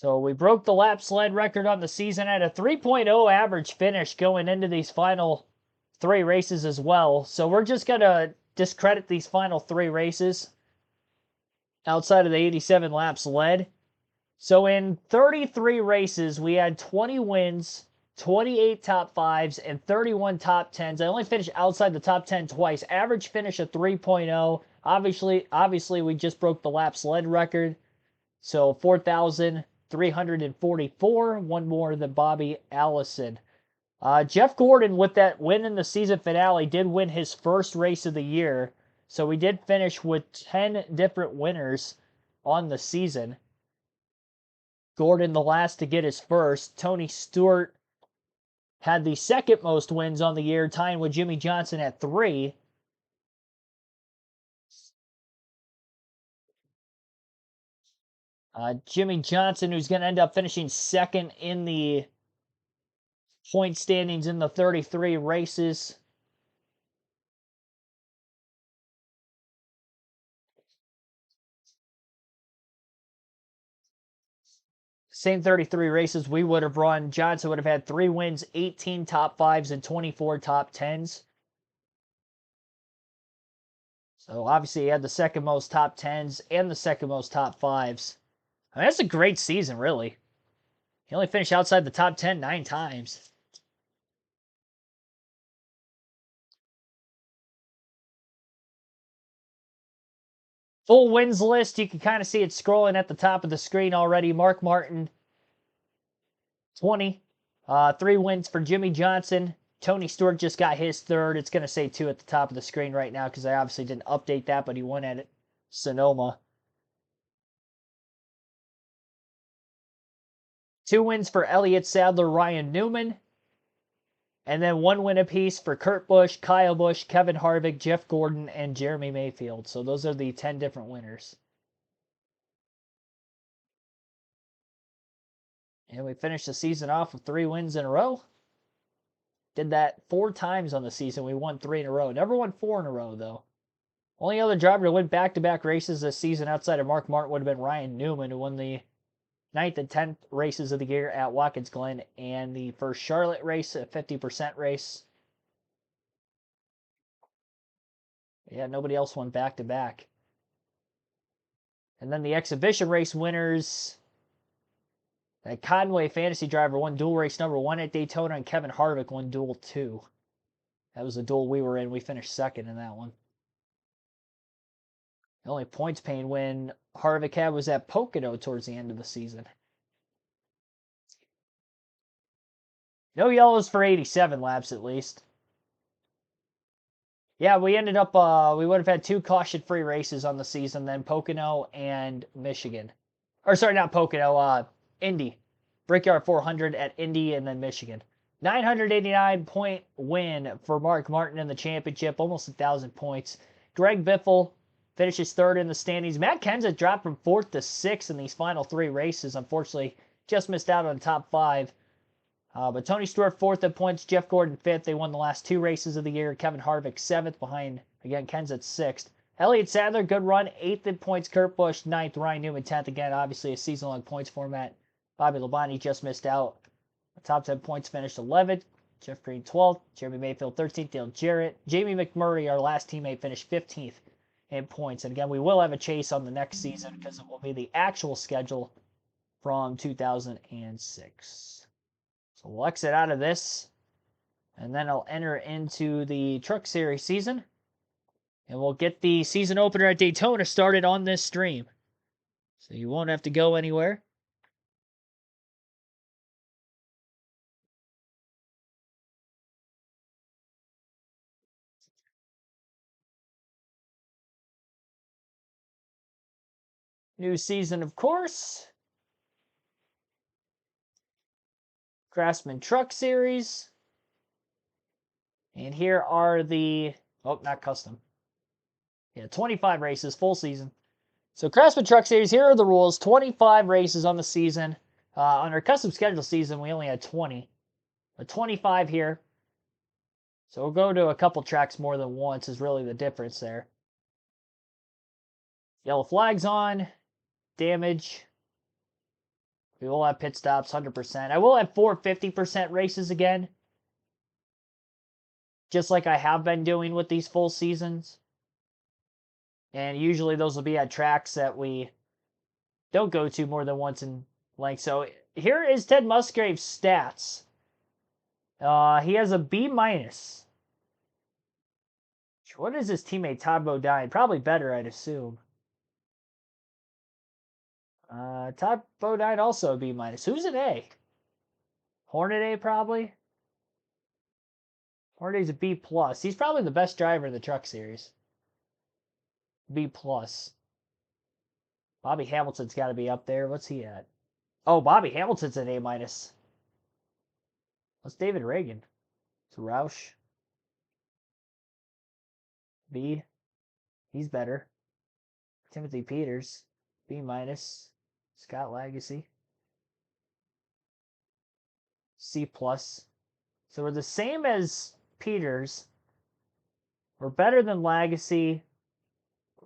So we broke the lap sled record on the season at a 3.0 average finish going into these final 3 races as well. So we're just going to discredit these final 3 races outside of the 87 laps led. So in 33 races, we had 20 wins, 28 top 5s, and 31 top 10s. I only finished outside the top 10 twice. Average finish of 3.0. Obviously, we just broke the lap sled record. So 4,344, one more than Bobby Allison. Jeff Gordon, with that win in the season finale, did win his first race of the year. So we did finish with 10 different winners on the season. Gordon, the last to get his first. Tony Stewart had the second most wins on the year, tying with Jimmy Johnson at 3. Jimmy Johnson, who's going to end up finishing second in the point standings in the 33 races. Same 33 races we would have run. Johnson would have had 3 wins, 18 top 5s, and 24 top 10s. So obviously he had the second most top 10s and the second most top 5s. I mean, that's a great season, really. He only finished outside the top 10 9 times. Full wins list, you can kind of see it scrolling at the top of the screen already. Mark Martin, 20. 3 wins for Jimmy Johnson. Tony Stewart just got his 3rd. It's going to say 2 at the top of the screen right now because I obviously didn't update that, but he won at Sonoma. 2 wins for Elliott Sadler, Ryan Newman. And then 1 win apiece for Kurt Busch, Kyle Busch, Kevin Harvick, Jeff Gordon, and Jeremy Mayfield. So those are the 10 different winners. And we finished the season off with 3 wins in a row. Did that 4 times on the season. We won 3 in a row. Never won 4 in a row, though. Only other driver to win back-to-back races this season outside of Mark Martin would have been Ryan Newman, who won the 9th and 10th races of the year at Watkins Glen and the first Charlotte race, a 50% race. Yeah, nobody else won back-to-back. And then the exhibition race winners. That Conway fantasy driver won dual race number 1 at Daytona, and Kevin Harvick won duel 2. That was the duel we were in. We finished second in that one. The only points pain win Harvick had was at Pocono towards the end of the season. No yellows for 87 laps at least. Yeah, we ended up, we would have had 2 caution-free races on the season, then Pocono and Michigan. Or sorry, not Pocono, Indy. Brickyard 400 at Indy and then Michigan. 989-point win for Mark Martin in the championship, almost 1,000 points. Greg Biffle finishes 3rd in the standings. Matt Kenseth dropped from 4th to 6th in these final 3 races. Unfortunately, just missed out on the top 5. But Tony Stewart 4th in points, Jeff Gordon 5th. They won the last 2 races of the year. Kevin Harvick 7th behind, again, Kenseth 6th. Elliott Sadler, good run, 8th in points. Kurt Busch 9th. Ryan Newman 10th. Again, obviously a season-long points format. Bobby Labonte just missed out. The top 10 points finished 11th. Jeff Green 12th. Jeremy Mayfield 13th. Dale Jarrett. Jamie McMurray, our last teammate, finished 15th in points. And again, we will have a chase on the next season because it will be the actual schedule from 2006. So we'll exit out of this, and then I'll enter into the Truck Series season, and we'll get the season opener at Daytona started on this stream. So you won't have to go anywhere. New season, of course. Craftsman Truck Series. And here are the, oh, not custom. Yeah, 25 races, full season. So Craftsman Truck Series, here are the rules. 25 races on the season. On our custom schedule season, we only had 20. But 25 here. So we'll go to a couple tracks more than once is really the difference there. Yellow flags on. Damage. We will have pit stops, 100%. I will have 4 50% races again. Just like I have been doing with these full seasons. And usually those will be at tracks that we don't go to more than once in length. So here is Ted Musgrave's stats. He has a B minus. What is his teammate Todd Bodine? Probably better, I'd assume. Todd Bodine also a B minus. Who's an A? Hornet A probably. Hornet A's a B plus. He's probably the best driver in the Truck Series. B plus. Bobby Hamilton's got to be up there. What's he at? Oh, Bobby Hamilton's an A minus. What's David Reagan? It's Roush. B. He's better. Timothy Peters. B minus. Scott Lagacy. C plus. So we're the same as Peters. We're better than Lagacy.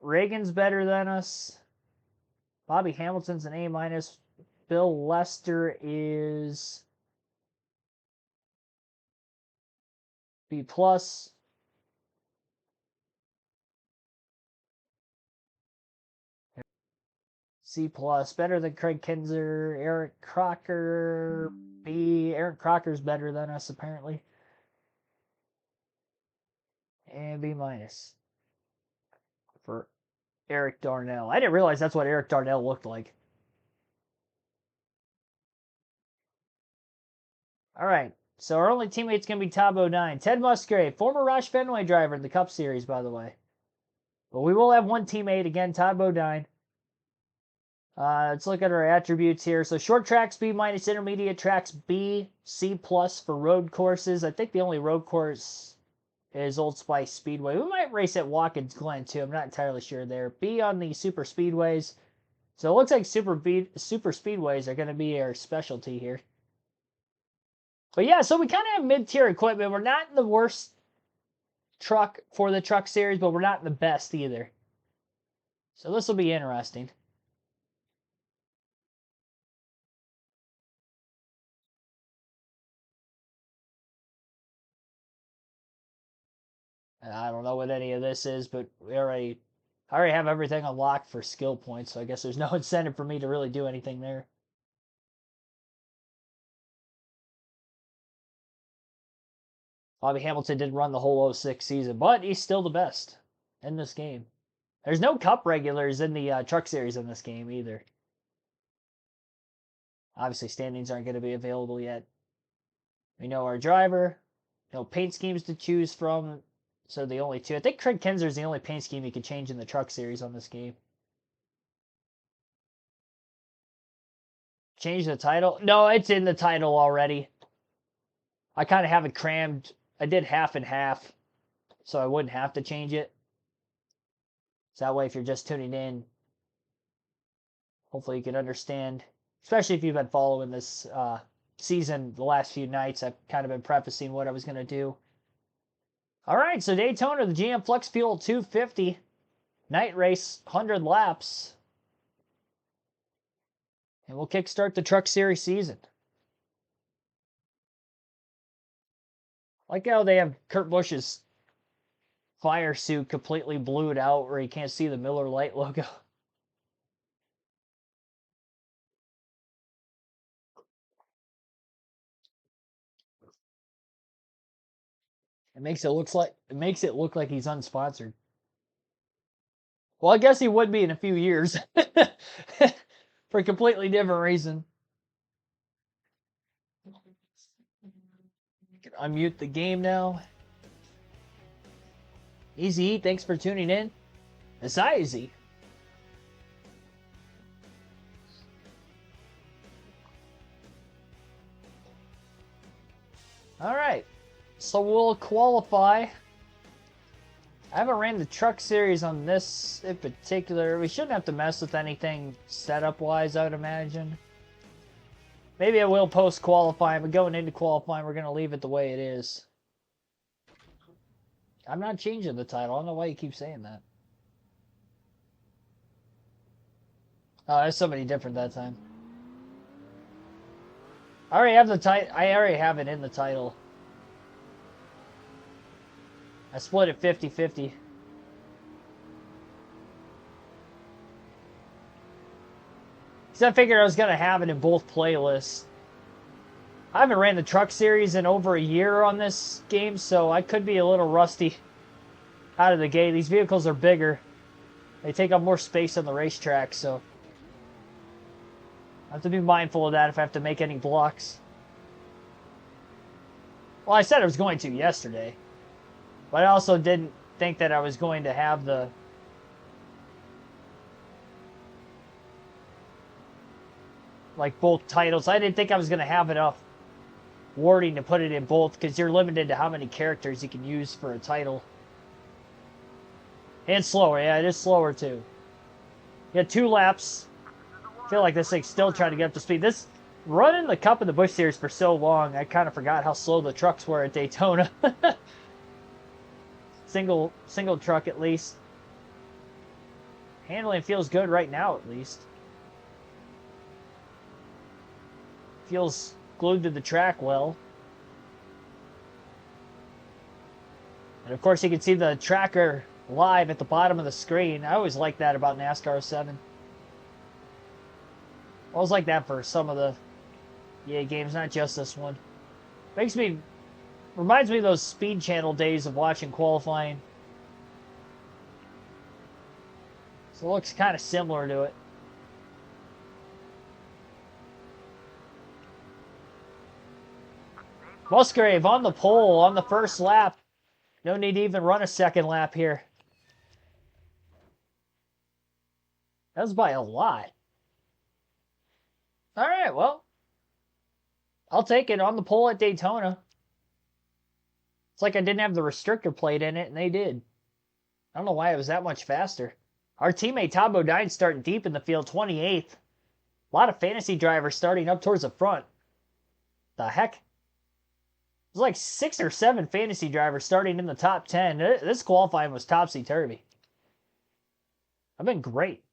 Reagan's better than us. Bobby Hamilton's an A minus. Bill Lester is B plus. C plus. Better than Craig Kinzer. Eric Crocker. B. Eric Crocker's better than us apparently. And B minus for Eric Darnell. I didn't realize that's what Eric Darnell looked like. All right. So our only teammate's going to be Todd Bodine. Ted Musgrave, former Roush Fenway driver in the Cup Series, by the way. But we will have one teammate, again, Todd Bodine. Let's look at our attributes here. So short tracks, B minus, intermediate tracks, B, C plus for road courses. I think the only road course is Old Spice Speedway. We might race at Watkins Glen, too. I'm not entirely sure there. B on the super speedways. So it looks like super speedways are going to be our specialty here. But yeah, so we kind of have mid-tier equipment. We're not in the worst truck for the Truck Series, but we're not in the best either. So this will be interesting. And I don't know what any of this is, but I already have everything unlocked for skill points, so I guess there's no incentive for me to really do anything there. Bobby Hamilton did run the whole 06 season, but he's still the best in this game. There's no Cup regulars in the Truck Series in this game either. Obviously, standings aren't going to be available yet. We know our driver. No paint schemes to choose from. So the only two. I think Craig Kinzer is the only paint scheme you could change in the Truck Series on this game. Change the title? No, it's in the title already. I kind of have it crammed. I did half and half, so I wouldn't have to change it. So that way, if you're just tuning in, hopefully you can understand. Especially if you've been following this season the last few nights. I've kind of been prefacing what I was going to do. All right, so Daytona, the GM Flex Fuel 250. Night race, 100 laps. And we'll kickstart the Truck Series season. I like how they have Kurt Busch's fire suit completely blued out where you can't see the Miller Lite logo. It makes it look like he's unsponsored. Well, I guess he would be in a few years. For a completely different reason. You can unmute the game now. Easy, thanks for tuning in. It's easy. All right. So we'll qualify. I haven't ran the Truck Series on this in particular. We shouldn't have to mess with anything setup-wise, I would imagine. Maybe I will post-qualifying, but going into qualifying, we're going to leave it the way it is. I'm not changing the title. I don't know why you keep saying that. Oh, there's somebody different that time. I already have the title. I already have it in the title. I split it 50-50. Because I figured I was going to have it in both playlists. I haven't ran the truck series in over a year on this game, so I could be a little rusty out of the gate. These vehicles are bigger. They take up more space on the racetrack, so I have to be mindful of that if I have to make any blocks. Well, I said I was going to yesterday, but I also didn't think that I was going to have the both titles. I didn't think I was going to have enough wording to put it in both, because you're limited to how many characters you can use for a title. And slower, yeah, it is slower too. You had 2 laps. I feel like this thing's still trying to get up to speed. This running the Cup of the Busch series for so long, I kind of forgot how slow the trucks were at Daytona. single truck at least. Handling feels good right now at least. Feels glued to the track well. And of course you can see the tracker live at the bottom of the screen. I always like that about NASCAR 7. I always like that for some of the EA games, not just this one. Reminds me of those Speed Channel days of watching qualifying. So it looks kind of similar to it. Musgrave on the pole on the first lap. No need to even run a second lap here. That was by a lot. All right, well, I'll take it on the pole at Daytona. It's like I didn't have the restrictor plate in it, and they did. I don't know why it was that much faster. Our teammate Tom Bodine starting deep in the field, 28th. A lot of fantasy drivers starting up towards the front. The heck? There's like 6 or 7 fantasy drivers starting in the top 10. This qualifying was topsy-turvy. I've been great.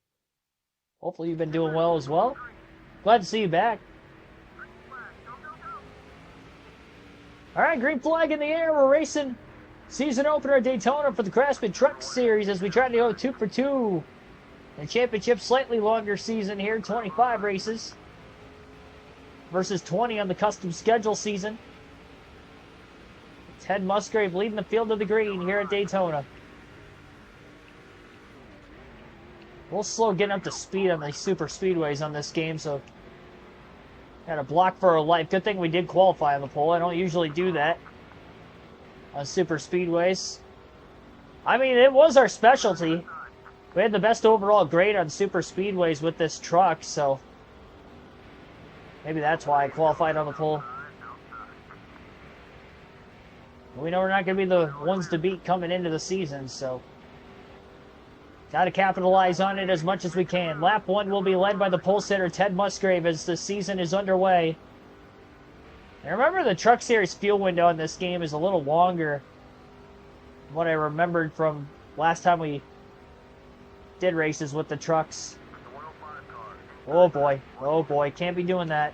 Hopefully you've been doing well as well. Glad to see you back. All right, green flag in the air. We're racing season opener at Daytona for the Craftsman Truck Series as we try to go 2 for 2. And championship slightly longer season here, 25 races versus 20 on the custom schedule season. Ted Musgrave leading the field to the green here at Daytona. A little slow getting up to speed on the super speedways on this game, so got a block for our life. Good thing we did qualify on the pole. I don't usually do that on super speedways. I mean, it was our specialty. We had the best overall grade on super speedways with this truck, so maybe that's why I qualified on the pole. We know we're not going to be the ones to beat coming into the season, so got to capitalize on it as much as we can. Lap 1 will be led by the pole sitter Ted Musgrave as the season is underway. And remember, the Truck Series fuel window in this game is a little longer than what I remembered from last time we did races with the trucks. Oh boy, can't be doing that.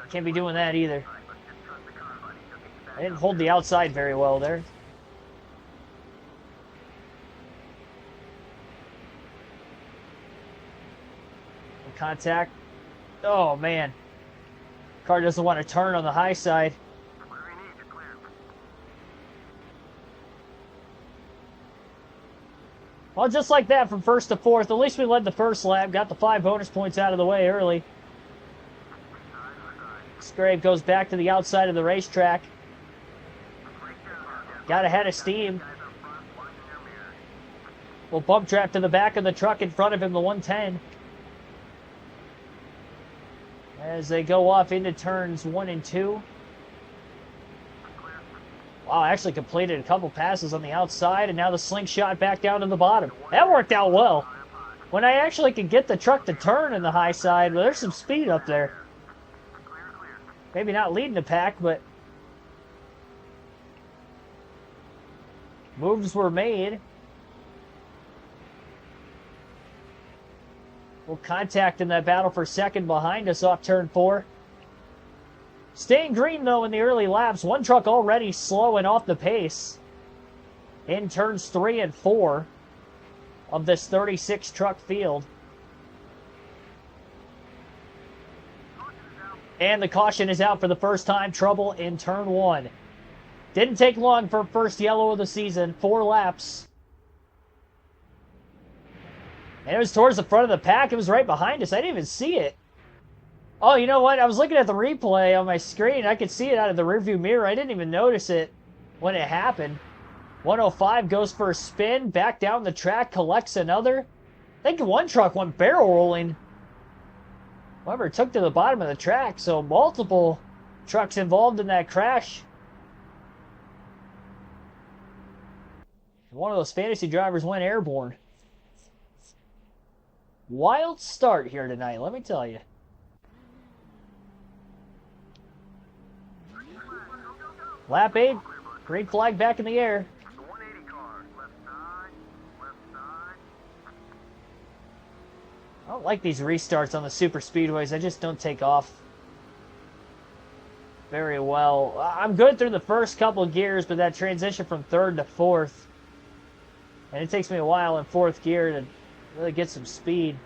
Can't be doing that either. I didn't hold the outside very well there. Contact. Oh man. Car doesn't want to turn on the high side. Well, just like that from first to fourth. At least we led the first lap. Got the 5 bonus points out of the way early. Musgrave goes back to the outside of the racetrack. Got ahead of steam. Will bump trap to the back of the truck in front of him, the 110. As they go off into turns 1 and 2. Wow, actually completed a couple passes on the outside, and now the slingshot back down to the bottom. That worked out well. When I actually could get the truck to turn in the high side, well, there's some speed up there. Maybe not leading the pack, but moves were made. We'll contact in that battle for second behind us off turn 4. Staying green, though, in the early laps. One truck already slow and off the pace in turns 3 and 4 of this 36 truck field. And the caution is out for the first time. Trouble in turn 1. Didn't take long for first yellow of the season. 4 laps. And it was towards the front of the pack. It was right behind us. I didn't even see it. Oh, you know what? I was looking at the replay on my screen. I could see it out of the rearview mirror. I didn't even notice it when it happened. 105 goes for a spin. Back down the track. Collects another. I think one truck went barrel rolling. However, it took to the bottom of the track, so multiple trucks involved in that crash. One of those fantasy drivers went airborne. Wild start here tonight, let me tell you. Lap 8, green flag back in the air. I don't like these restarts on the super speedways. I just don't take off very well. I'm good through the first couple of gears, but that transition from 3rd to 4th, and it takes me a while in 4th gear to really get some speed.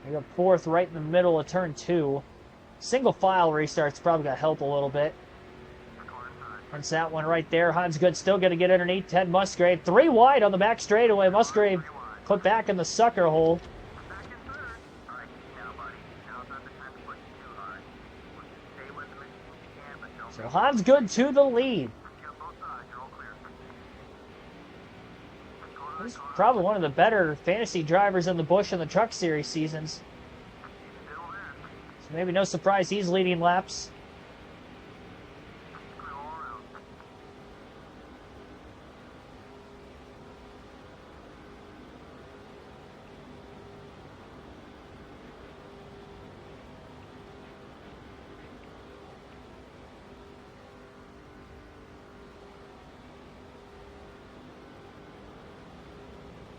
I got 4th right in the middle of turn 2. Single file restart's probably going to help a little bit. Hence that one right there. Hans Good still going to get underneath Ted Musgrave. 3 wide on the back straightaway. Musgrave put back in the sucker hole. So Hans Good to the lead. He's probably one of the better fantasy drivers in the Busch and the Truck Series seasons. So maybe no surprise he's leading laps.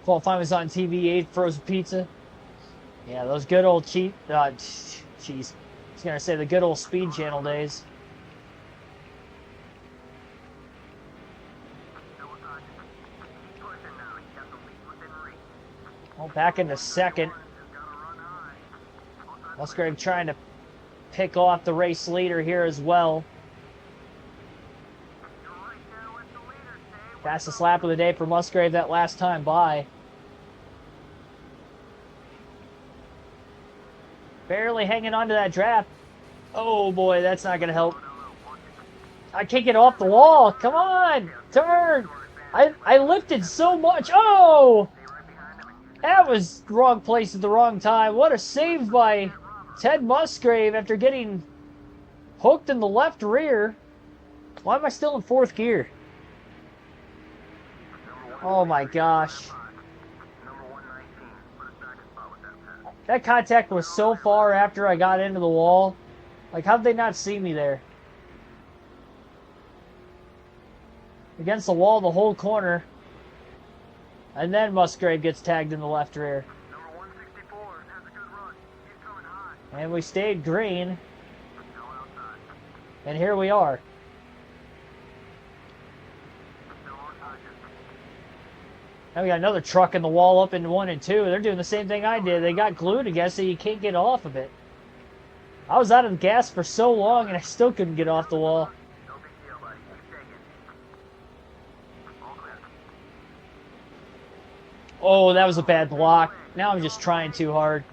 Qualifying was on TV, 8 frozen pizza. Yeah, those good old cheese. I was going to say the good old Speed Channel days. Oh, back into second. Musgrave trying to pick off the race leader here as well. Fastest lap of the day for Musgrave that last time by. Barely hanging on to that draft. Oh boy, that's not going to help. I can't get off the wall. Come on, turn. I lifted so much. Oh, that was the wrong place at the wrong time. What a save by Ted Musgrave after getting hooked in the left rear. Why am I still in 4th gear? Oh my gosh. That contact was so far after I got into the wall. Like, how'd they not see me there? Against the wall the whole corner. And then Musgrave gets tagged in the left rear. And we stayed green. And here we are. Now we got another truck in the wall up in 1 and 2. They're doing the same thing I did. They got glued against it. You can't get off of it. I was out of the gas for so long and I still couldn't get off the wall. Oh, that was a bad block. Now I'm just trying too hard.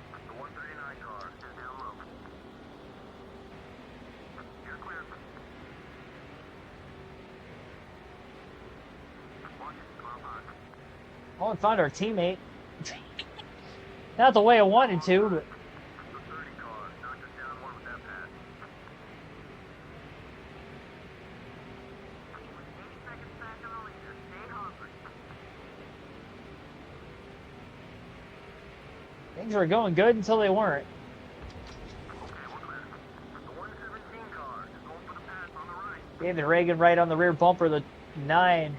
Oh, and found our teammate. Not the way I wanted to, but... things were going good until they weren't. David Reagan right on the rear bumper, the 9.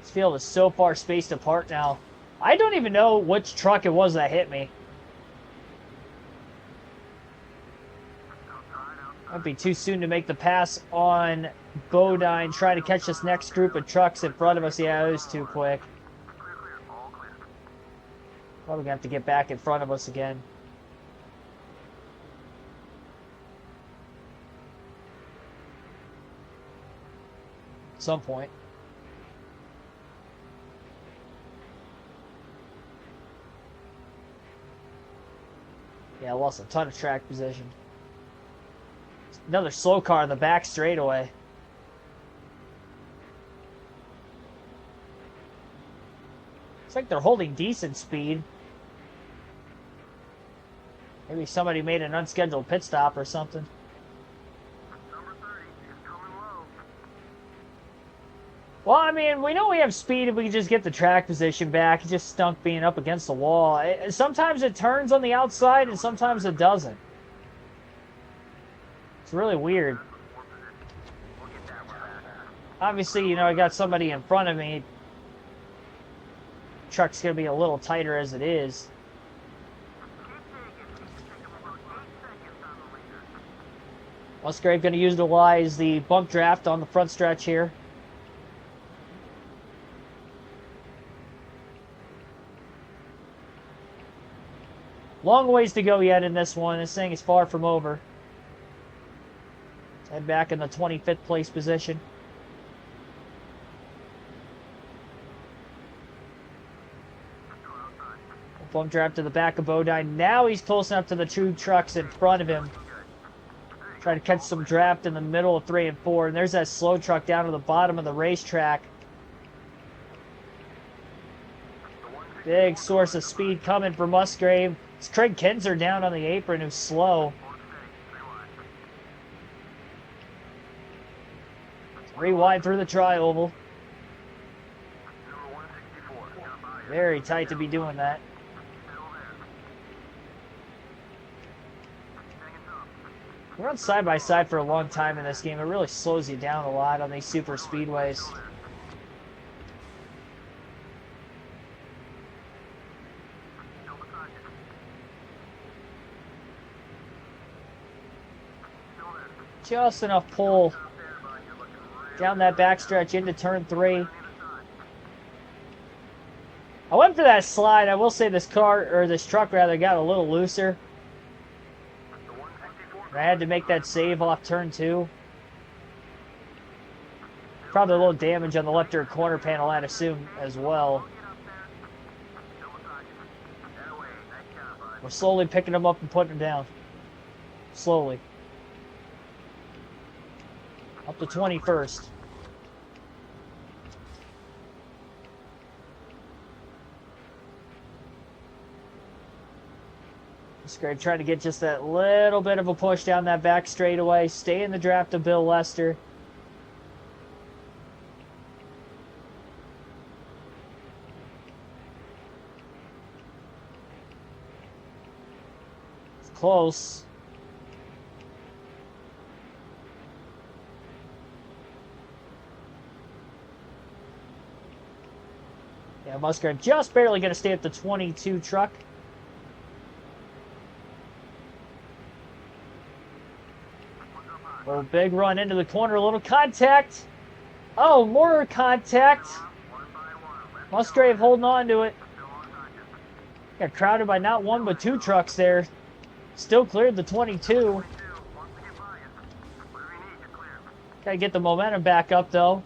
This field is so far spaced apart now. I don't even know which truck it was that hit me. Might be too soon to make the pass on Bodine. Try to catch this next group of trucks in front of us. Yeah, it was too quick. Probably gonna have to get back in front of us again. At some point. Yeah, I lost a ton of track position. Another slow car in the back straightaway. It's like they're holding decent speed. Maybe somebody made an unscheduled pit stop or something. Number 30 is coming low. Well, I mean, we know we have speed if we can just get the track position back. It just stunk being up against the wall. Sometimes it turns on the outside and sometimes it doesn't. It's really weird. Obviously, you know, I got somebody in front of me. Truck's going to be a little tighter as it is. Musgrave going to utilize the bump draft on the front stretch here. Long ways to go yet in this one. This thing is far from over. Let's head back in the 25th place position. Bump draft to the back of Bodine. Now he's close enough to the two trucks in front of him. Try to catch some draft in the middle of 3 and 4. And there's that slow truck down to the bottom of the racetrack. Big source of speed coming for Musgrave. It's Craig Kinzer down on the apron who's slow. Rewind through the tri-oval. Very tight to be doing that. We run side by side for a long time in this game. It really slows you down a lot on these super speedways. Just enough pull down that backstretch into turn 3. I went for that slide. I will say this car, or this truck rather, got a little looser. I had to make that save off turn 2. Probably a little damage on the left rear corner panel, I'd assume, as well. We're slowly picking them up and putting them down. Slowly. Up to 21st. Musgrave trying to get just that little bit of a push down that back straightaway. Stay in the draft of Bill Lester. It's close. Yeah, Musgrave just barely going to stay at the 22 truck. Oh, big run into the corner, a little contact. Oh, more contact. Musgrave holding on to it. Got crowded by not one but two trucks there. Still cleared the 22. Gotta get the momentum back up though.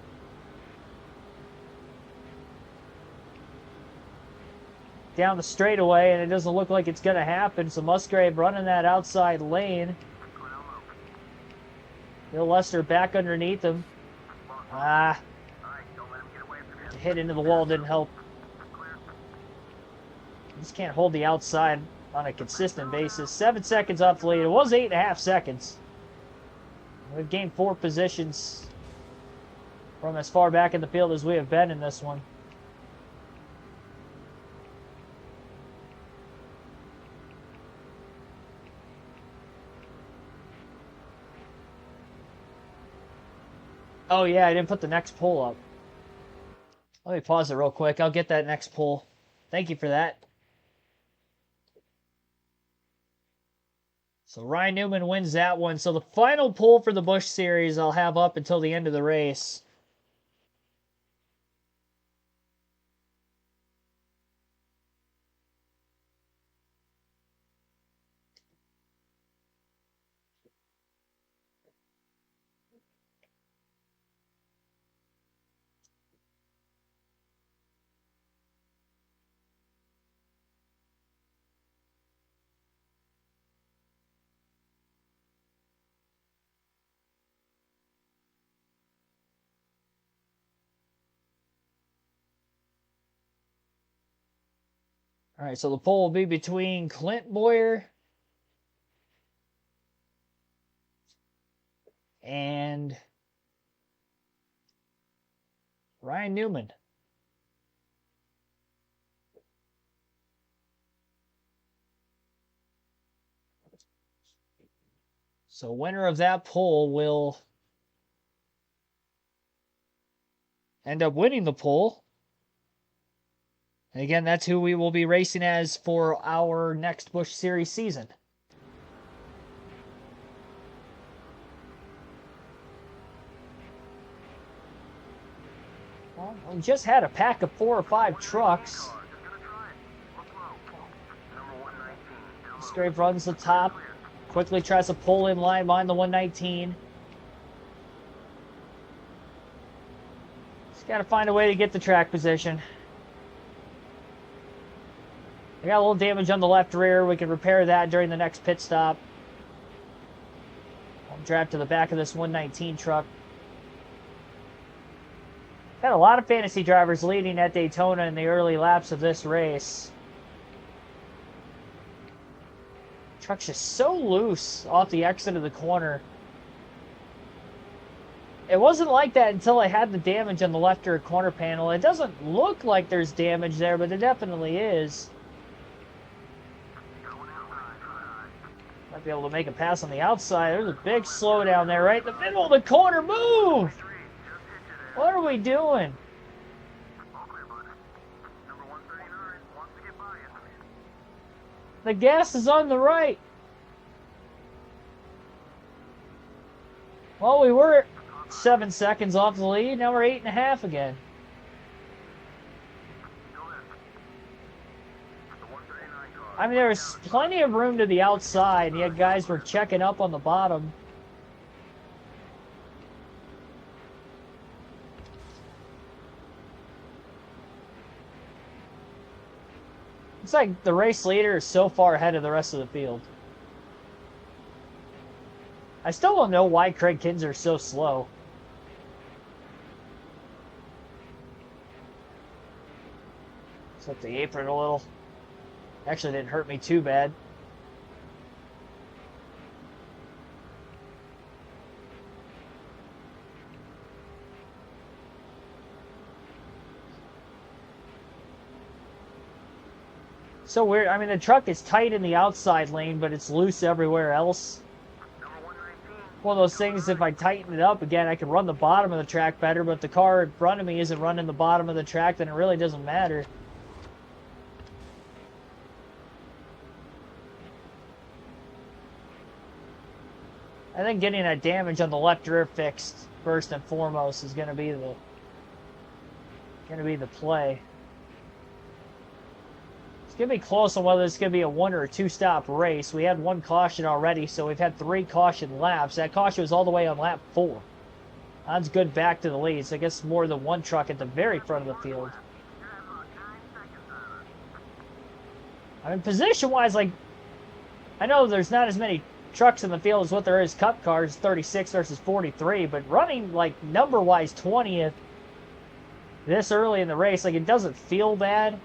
Down the straightaway, and it doesn't look like it's gonna happen. So Musgrave running that outside lane. Bill Lester back underneath him. The hit into the wall didn't help. Just can't hold the outside on a consistent basis. 7 seconds off the lead. It was 8.5 seconds. We've gained 4 positions from as far back in the field as we have been in this one. Oh yeah, I didn't put the next pull up. Let me pause it real quick. I'll get that next pull. Thank you for that. So Ryan Newman wins that one. So the final poll for the Busch Series I'll have up until the end of the race. All right, so the poll will be between Clint Boyer and Ryan Newman. So winner of that poll will end up winning the poll. And again, that's who we will be racing as for our next Busch Series season. Well, we just had a pack of 4 or 5 trucks. Musgrave runs the top. Quickly tries to pull in line behind the 119. Just got to find a way to get the track position. I got a little damage on the left rear. We can repair that during the next pit stop. I'll drive to the back of this 119 truck. Got a lot of fantasy drivers leading at Daytona in the early laps of this race. Truck's just so loose off the exit of the corner. It wasn't like that until I had the damage on the left rear corner panel. It doesn't look like there's damage there, but it definitely is. Might be able to make a pass on the outside. There's a big slowdown there right in the middle of the corner. Move! What are we doing? The gas is on the right. Well, we were 7 seconds off the lead. Now we're 8.5 again. I mean, there was plenty of room to the outside, yet guys were checking up on the bottom. It's like the race leader is so far ahead of the rest of the field. I still don't know why Craig Kinzer is so slow. Slip the apron a little. Actually didn't hurt me too bad. So weird. I mean, the truck is tight in the outside lane, but it's loose everywhere else. One of those things, if I tighten it up again, I can run the bottom of the track better, but if the car in front of me isn't running the bottom of the track, then it really doesn't matter. I think getting that damage on the left rear fixed first and foremost is going to be the play. It's going to be close on whether it's going to be a 1 or a 2 stop race. We had 1 caution already, so we've had 3 caution laps. That caution was all the way on lap 4. That's good back to the lead, so I guess more than 1 truck at the very front of the field. I mean, position-wise, like, I know there's not as many trucks in the field as what there is cup cars, 36 versus 43, but running like number-wise 20th this early in the race, like, it doesn't feel bad.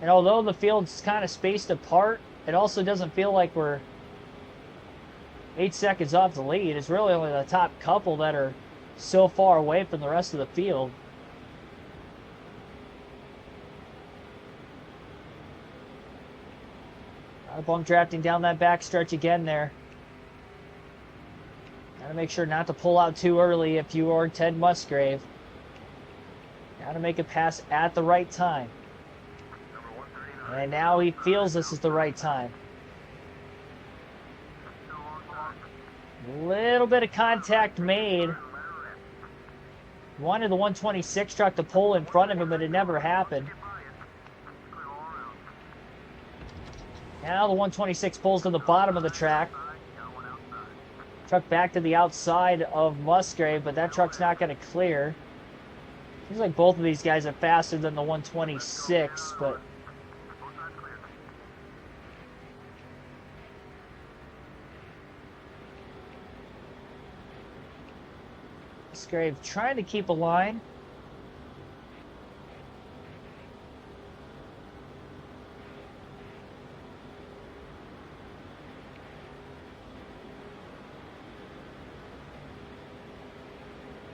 And although the field's kind of spaced apart, it also doesn't feel like we're 8 seconds off the lead. It's really only the top couple that are so far away from the rest of the field. Bump drafting down that back stretch again there. Gotta make sure not to pull out too early if you are Ted Musgrave. Gotta make a pass at the right time. Number 139. And now he feels this is the right time. Still alongside. Little bit of contact made. Let her rip. Wanted the 126 truck to pull in front of him, but it never happened. Get by it. Clear all around. Now the 126 pulls to the bottom of the track. Got one outside. Truck back to the outside of Musgrave, but that truck's not going to clear. Seems like both of these guys are faster than the 126, but Both sides clear. Musgrave trying to keep a line.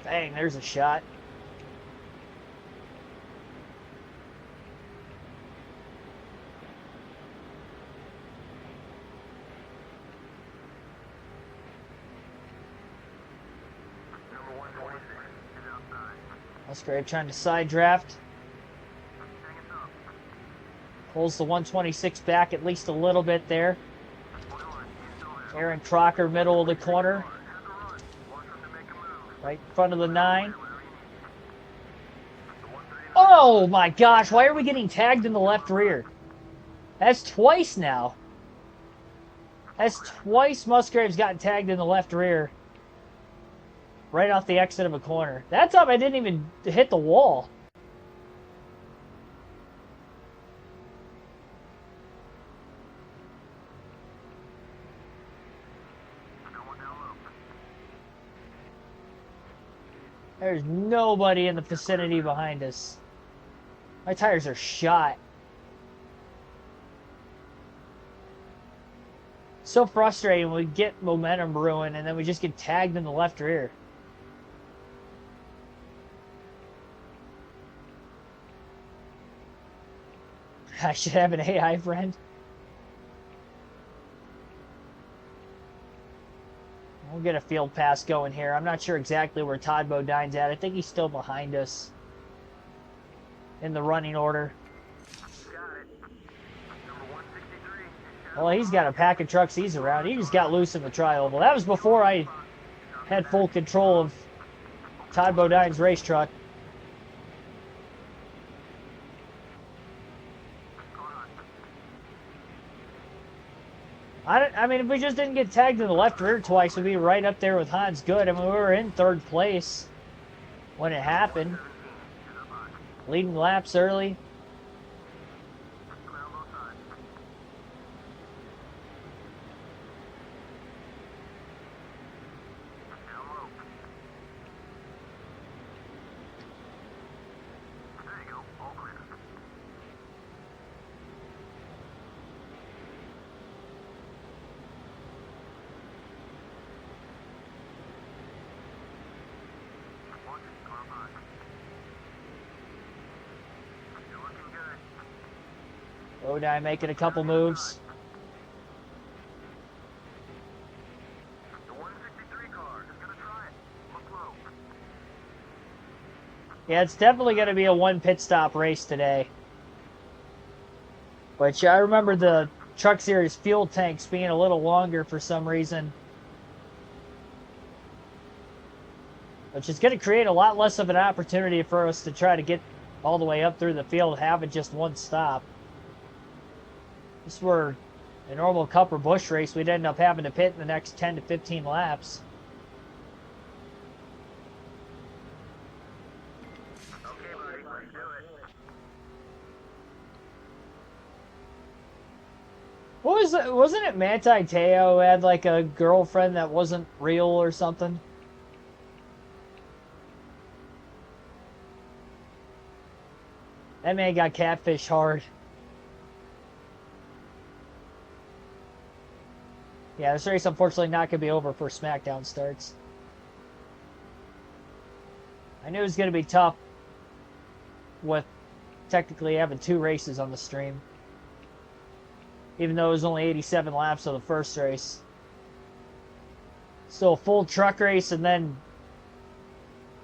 Bang, there's a shot. Number 126 is outside. Musgrave trying to side draft. Hang us up. Pulls the 126 back at least a little bit there. Hold on. He's still there. Aaron Crocker, middle of the corner. Have to run. Watch him to make a move. Right in front of the 9. Whatever you need. The 139. Oh my gosh, why are we getting tagged in the left rear? That's twice now. That's twice Musgrave's gotten tagged in the left rear. Right off the exit of a corner. That time I didn't even hit the wall. Got one down low. There's nobody in the vicinity behind us. My tires are shot. So frustrating when we get momentum ruined and then we just get tagged in the left rear. I should have an AI friend. We'll get a field pass going here. I'm not sure exactly where Todd Bodine's at. I think he's still behind us in the running order. Got it. Number 163 is Well, he's got a pack of trucks he's around. He just got loose in the tri-oval. That was before I had full control of Todd Bodine's race truck. I mean, if we just didn't get tagged in the left rear twice, we'd be right up there with Hans Good. I mean, we were in third place when it happened. Leading laps early. clear on both sides. Down low. There you go. All clear. Watch it. Car by. You're looking good. Bodine making a couple moves. The 163 car is going to try it. Look low. Yeah, it's definitely going to be a one pit stop race today. Which I remember the Truck Series fuel tanks being a little longer for some reason. Which is going to create a lot less of an opportunity for us to try to get all the way up through the field, having just one stop. If this were a normal Cup or Busch race, we'd end up having to pit in the next 10 to 15 laps. Okay, buddy. Let's do it. What was it? Wasn't it Manti Te'o who had like a girlfriend that wasn't real or something? That man got catfished hard. Yeah, this race unfortunately not going to be over before SmackDown starts. I knew it was going to be tough with technically having two races on the stream. Even though it was only 87 laps of the first race. Still a full truck race and then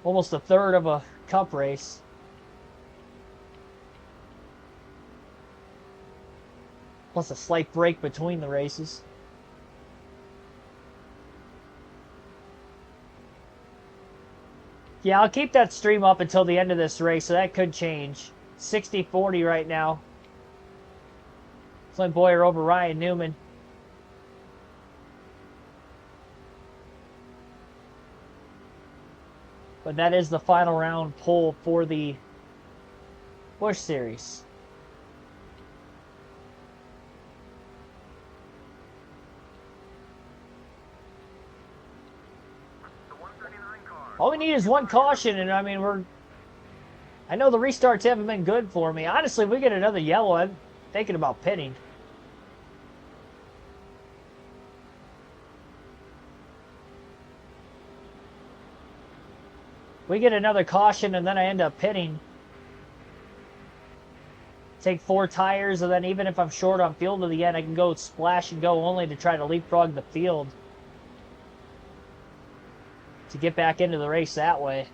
almost a third of a Cup race. Plus a slight break between the races. Yeah, I'll keep that stream up until the end of this race, so that could change. 60-40 right now. Flynn Boyer over Ryan Newman. But that is the final round pole for the Busch Series. All we need is one caution, and I mean, I know the restarts haven't been good for me. Honestly, if we get another yellow, I'm thinking about pitting. We get another caution, and then I end up pitting. Take 4 tires, and then even if I'm short on fuel to the end, I can go splash and go only to try to leapfrog the field to get back into the race that way.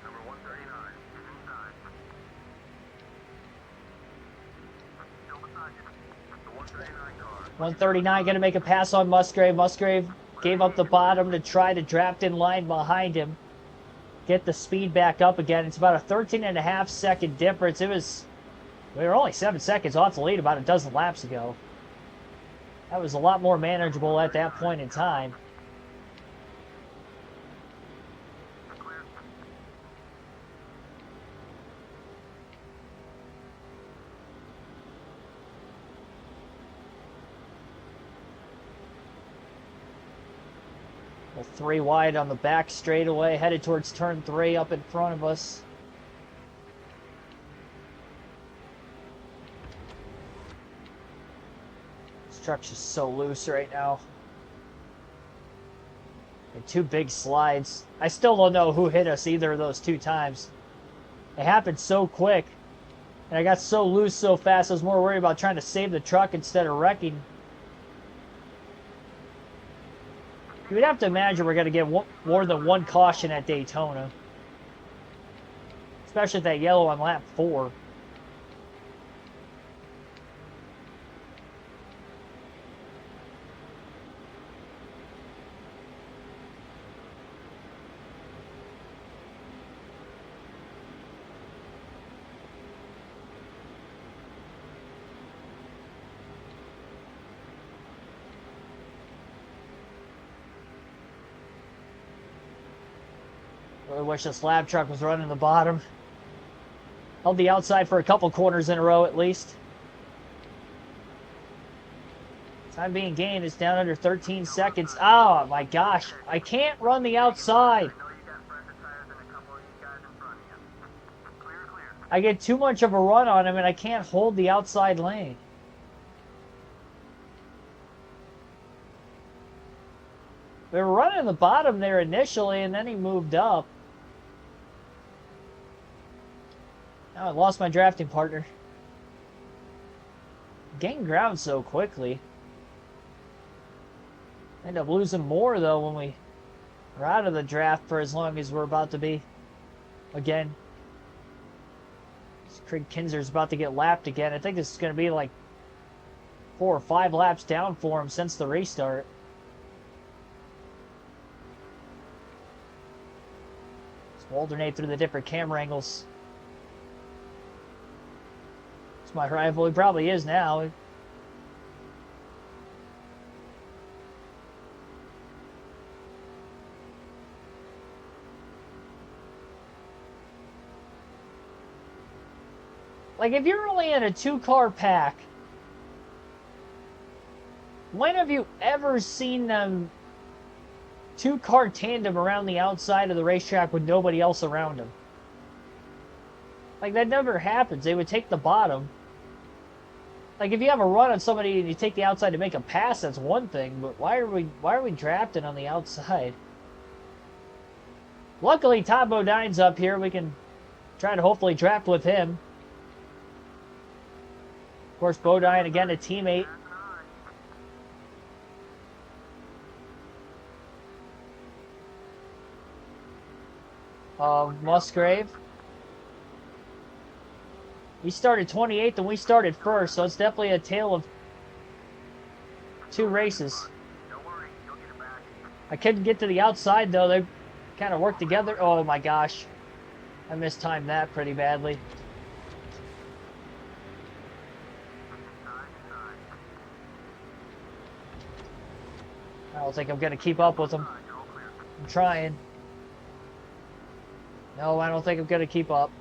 Number 139 is inside. Still beside you. The 139 car. 139 going to make a pass on Musgrave. Musgrave gave up the bottom to try to draft in line behind him. Get the speed back up again. It's about a 13.5 second difference. We were only 7 seconds off the lead about a dozen laps ago. That was a lot more manageable at that point in time. Well, 3 wide on the back straightaway, headed towards turn 3 up in front of us. This truck's just so loose right now. And 2 big slides. I still don't know who hit us either of those 2 times. It happened so quick. And I got so loose so fast, I was more worried about trying to save the truck instead of wrecking. You would have to imagine we're going to get more than 1 caution at Daytona. Especially that yellow on lap 4. I wish this lab truck was running the bottom. Held the outside for a couple corners in a row at least. Time being gained is down under 13 seconds. Oh my gosh, I can't run the outside. I get too much of a run on him and I can't hold the outside lane. We were running the bottom there initially and then he moved up. Now I lost my drafting partner. Gained ground so quickly. End up losing more though when we are out of the draft for as long as we're about to be. Again. Craig Kinser's about to get lapped again. I think this is going to be like 4 or 5 laps down for him since the restart. Let's alternate through the different camera angles. It's my rival. He probably is now. Like, if you're only in a 2-car pack, when have you ever seen them 2-car tandem around the outside of the racetrack with nobody else around them? Like, that never happens. They would take the bottom. Like, if you have a run on somebody and you take the outside to make a pass, that's one thing, but why are we drafting on the outside? Luckily, Todd Bodine's up here. We can try to hopefully draft with him. Of course, Bodine, again, a teammate. Musgrave. He started 28th and we started first, so it's definitely a tale of two races. Don't worry, you'll get it back. I couldn't get to the outside though. They kind of worked together. Oh my gosh. I mistimed that pretty badly. I don't think I'm going to keep up with them. I'm trying. No, I don't think I'm going to keep up.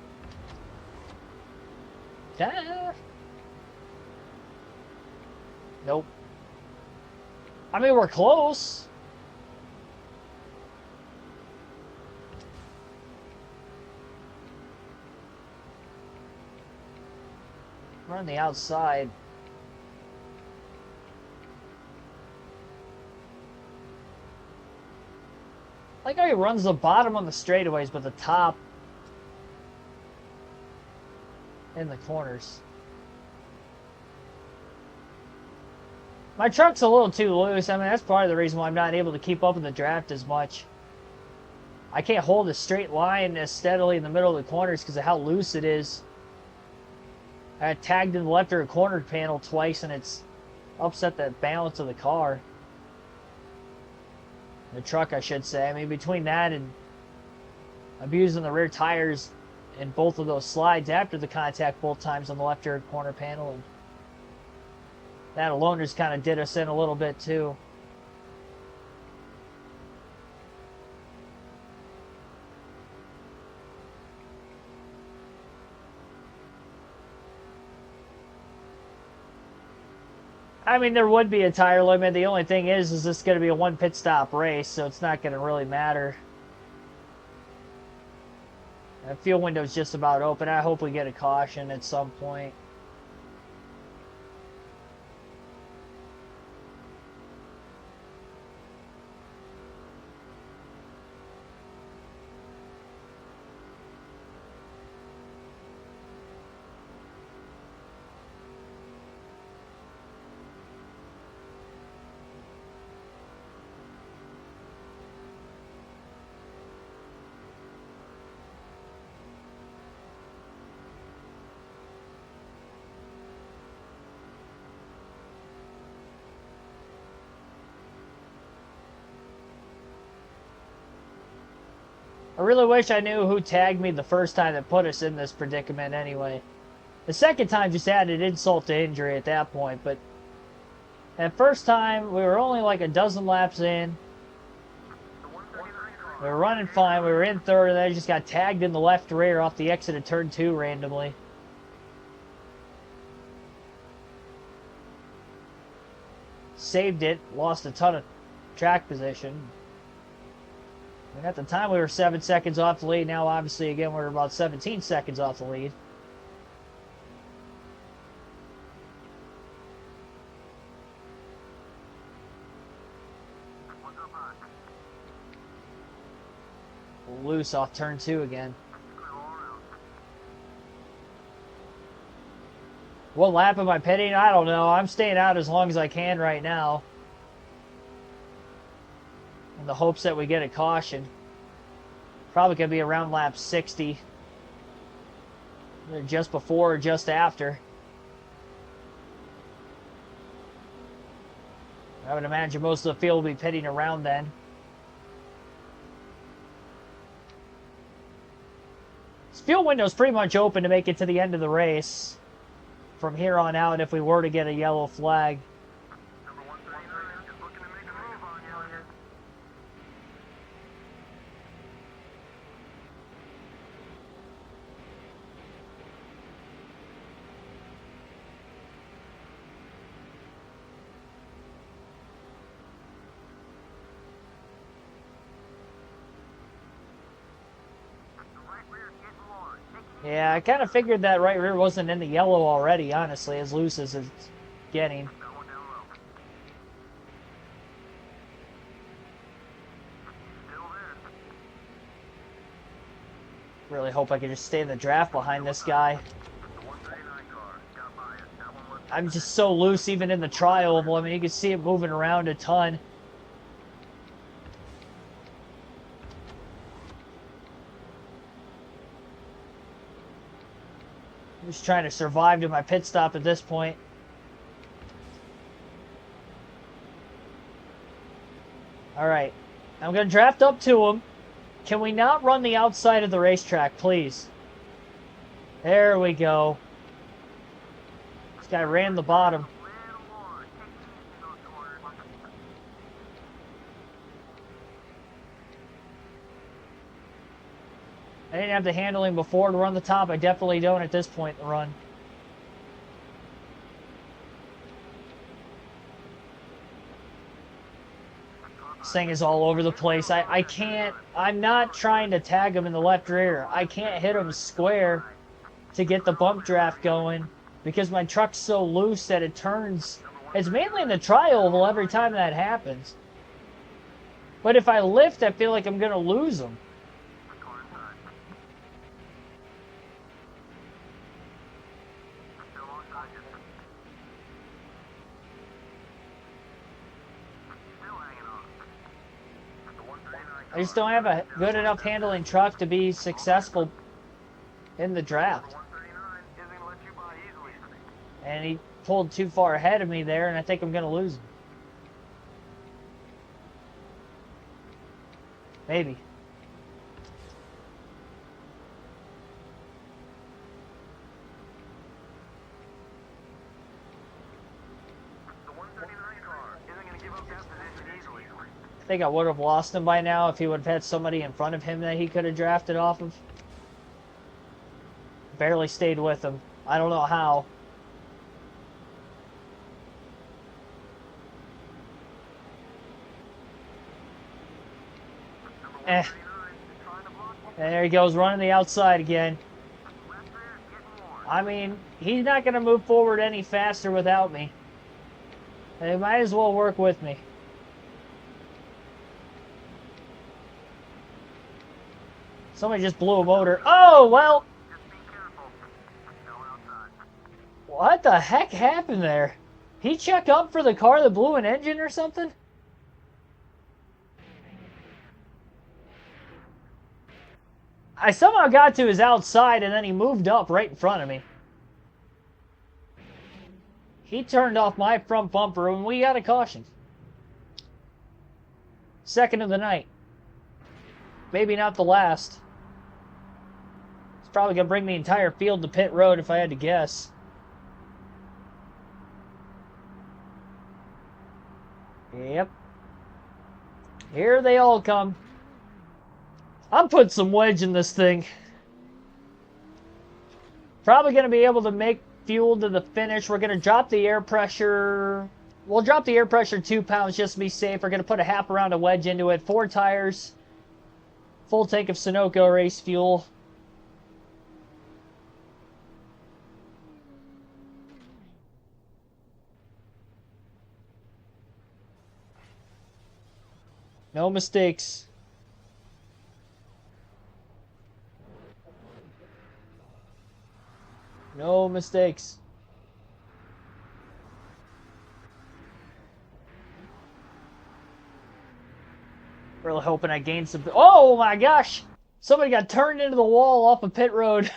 Ah. Nope. I mean, we're close. We're on the outside. I like how he runs the bottom on the straightaways, but the top in the corners. My truck's a little too loose. I mean, that's part of the reason why I'm not able to keep up in the draft as much. I can't hold a straight line as steadily in the middle of the corners because of how loose it is. I got tagged in the left rear corner panel twice, and it's upset the balance of the car. The truck, I should say. I mean, between that and abusing the rear tires in both of those slides after the contact both times on the left rear corner panel, and that alone just kind of did us in a little bit too. I mean, there would be a tire limit. The only thing is this going to be a one pit stop race, so it's not going to really matter. The fuel window's just about open. I hope we get a caution at some point. I really wish I knew who tagged me the first time that put us in this predicament anyway. The second time just added insult to injury at that point, but that first time we were only like a dozen laps in. We were running fine, we were in third, and then I just got tagged in the left rear off the exit of turn 2 randomly. Saved it, lost a ton of track position. And at the time we were 7 seconds off the lead. Now obviously again we're about 17 seconds off the lead. Loose off turn 2 again. What lap am I pitting? I don't know. I'm staying out as long as I can right now, in the hopes that we get a caution. Probably going to be around lap 60. Either just before or just after. I would imagine most of the field will be pitting around then. This fuel window is pretty much open to make it to the end of the race. From here on out, if we were to get a yellow flag. Number 139 is looking to make a move on you. Yeah, I kind of figured that right rear wasn't in the yellow already, honestly, as loose as it's getting. Really hope I can just stay in the draft behind this guy. I'm just so loose even in the tri-oval. I mean, you can see it moving around a ton. I'm just trying to survive to my pit stop at this point. Alright. I'm going to draft up to him. Can we not run the outside of the racetrack, please? There we go. This guy ran the bottom. I didn't have the handling before to run the top. I definitely don't at this point in the run. This thing is all over the place. I can't... I'm not trying to tag him in the left rear. I can't hit him square to get the bump draft going because my truck's so loose that it turns... It's mainly in the tri-oval every time that happens. But if I lift, I feel like I'm going to lose him. I just don't have a good enough handling truck to be successful in the draft. And he pulled too far ahead of me there, and I think I'm going to lose him. Maybe. I think I would have lost him by now if he would have had somebody in front of him that he could have drafted off of. Barely stayed with him. I don't know how. And there he goes, running the outside again. I mean, he's not going to move forward any faster without me. They might as well work with me. Somebody just blew a motor. Oh, well. What the heck happened there? He checked up for the car that blew an engine or something? I somehow got to his outside and then he moved up right in front of me. He turned off my front bumper and we got a caution. Second of the night. Maybe not the last. It's probably going to bring the entire field to pit road if I had to guess. Yep. Here they all come. I'm putting some wedge in this thing. Probably going to be able to make fuel to the finish. We're going to drop the air pressure. We'll drop the air pressure 2 pounds just to be safe. We're going to put a half a round of wedge into it. 4 tires. Full tank of Sunoco race fuel. No mistakes. No mistakes. Really hoping I gained some... Oh my gosh! Somebody got turned into the wall off of pit road.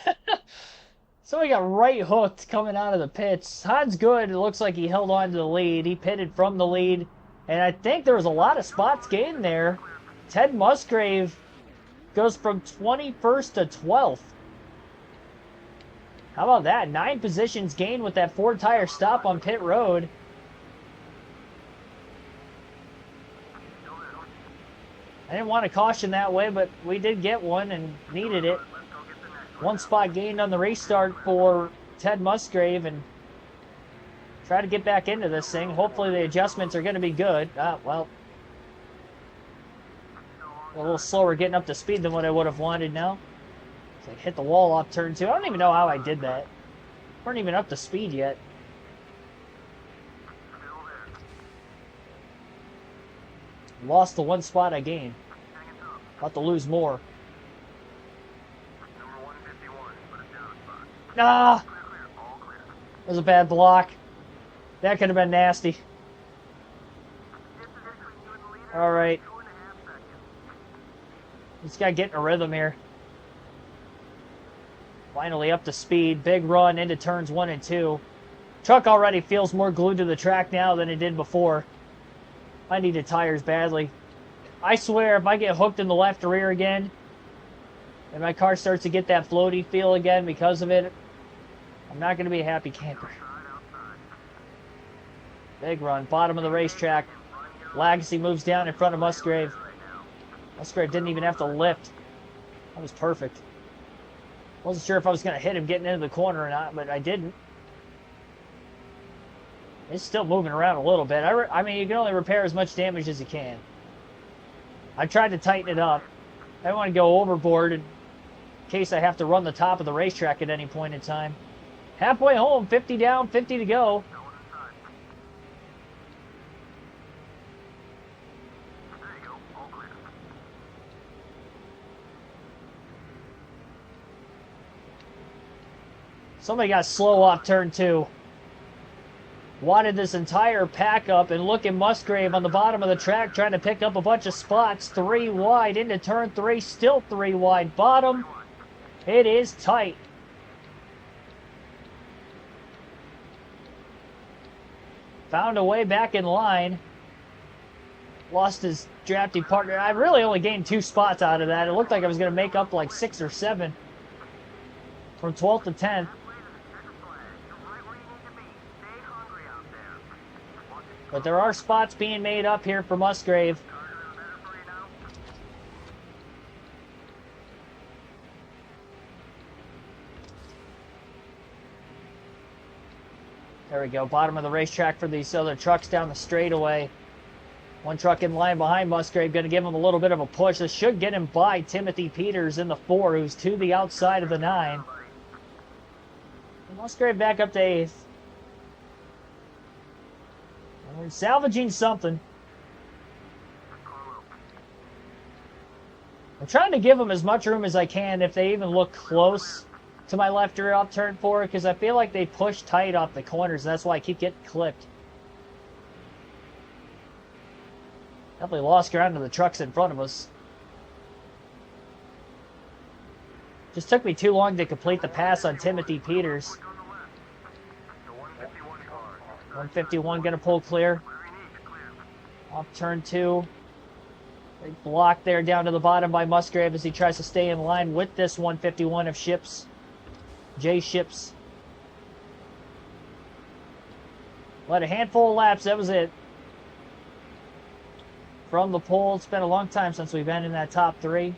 Somebody got right hooked coming out of the pits. Hans Good, it looks like he held on to the lead. He pitted from the lead. And I think there was a lot of spots gained there. Ted Musgrave goes from 21st to 12th. How about that? 9 positions gained with that 4-tire stop on pit road. I didn't want to caution that way, but we did get one and needed it. 1 spot gained on the restart for Ted Musgrave, and try to get back into this thing. Hopefully the adjustments are going to be good. Well, a little slower getting up to speed than what I would have wanted now. So I hit the wall off turn 2. I don't even know how I did that. Weren't even up to speed yet. Lost the 1 spot I gained. About to lose more. Ah! That was a bad block. That could have been nasty. Alright. This guy getting a rhythm here. Finally up to speed. Big run into turns 1 and 2. Truck already feels more glued to the track now than it did before. I needed tires badly. I swear, if I get hooked in the left rear again, and my car starts to get that floaty feel again because of it, I'm not going to be a happy camper. Big run, bottom of the racetrack. Lagacy moves down in front of Musgrave. Musgrave didn't even have to lift. That was perfect. Wasn't sure if I was going to hit him getting into the corner or not, but I didn't. It's still moving around a little bit. I mean, you can only repair as much damage as you can. I tried to tighten it up. I don't want to go overboard in case I have to run the top of the racetrack at any point in time. Halfway home, 50 down, 50 to go. Somebody got slow off turn 2. Wadded this entire pack up, and look at Musgrave on the bottom of the track trying to pick up a bunch of spots. 3 wide into turn 3, still 3 wide. Bottom, it is tight. Found a way back in line. Lost his drafty partner. I really only gained 2 spots out of that. It looked like I was going to make up like 6 or 7 from 12th to 10th. But there are spots being made up here for Musgrave. There we go. Bottom of the racetrack for these other trucks down the straightaway. One truck in line behind Musgrave. Going to give him a little bit of a push. This should get him by Timothy Peters in the 4, who's to the outside of the 9. Musgrave back up to 8th. We're salvaging something. I'm trying to give them as much room as I can if they even look close to my left rear off turn 4, because I feel like they push tight off the corners. That's why I keep getting clipped. Definitely lost ground to the trucks in front of us. Just took me too long to complete the pass on Timothy Peters. 151 going to pull clear. Off turn 2. Big block there down to the bottom by Musgrave as he tries to stay in line with this 151 of Ships. J Ships. Led a handful of laps. That was it. From the pole. It's been a long time since we've been in that top 3.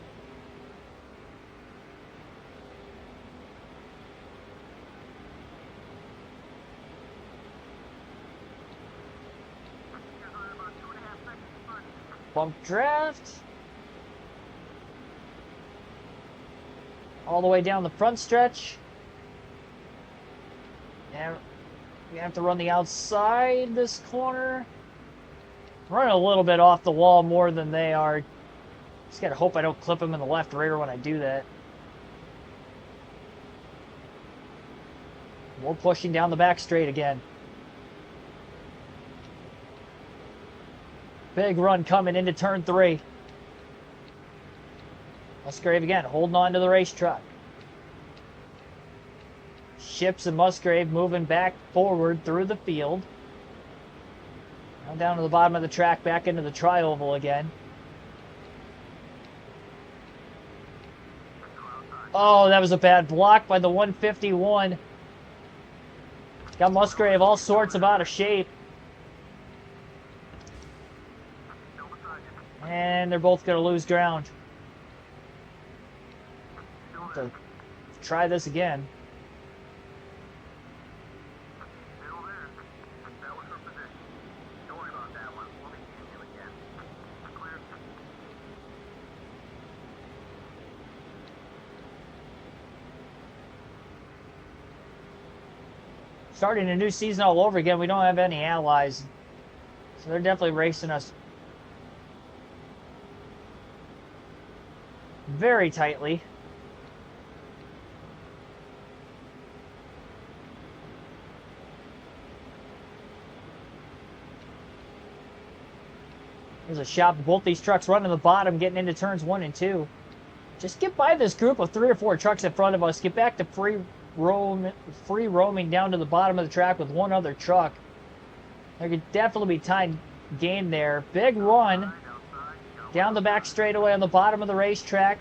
Bump draft. All the way down the front stretch. Now we have to run the outside this corner. Running a little bit off the wall more than they are. Just gotta hope I don't clip them in the left rear when I do that. We're pushing down the back straight again. Big run coming into turn 3. Musgrave again, holding on to the racetrack. Ships and Musgrave moving back forward through the field. Now down to the bottom of the track, back into the tri-oval again. Oh, that was a bad block by the 151. Got Musgrave all sorts of out of shape. And they're both going to lose ground. Have to try this again. Starting a new season all over again. We don't have any allies. So they're definitely racing us very tightly. There's a shot. Both these trucks running the bottom, getting into turns 1 and 2. Just get by this group of 3 or 4 trucks in front of us. Get back to free roaming down to the bottom of the track with one other truck. There could definitely be time gained there. Big run down the back straightaway on the bottom of the racetrack.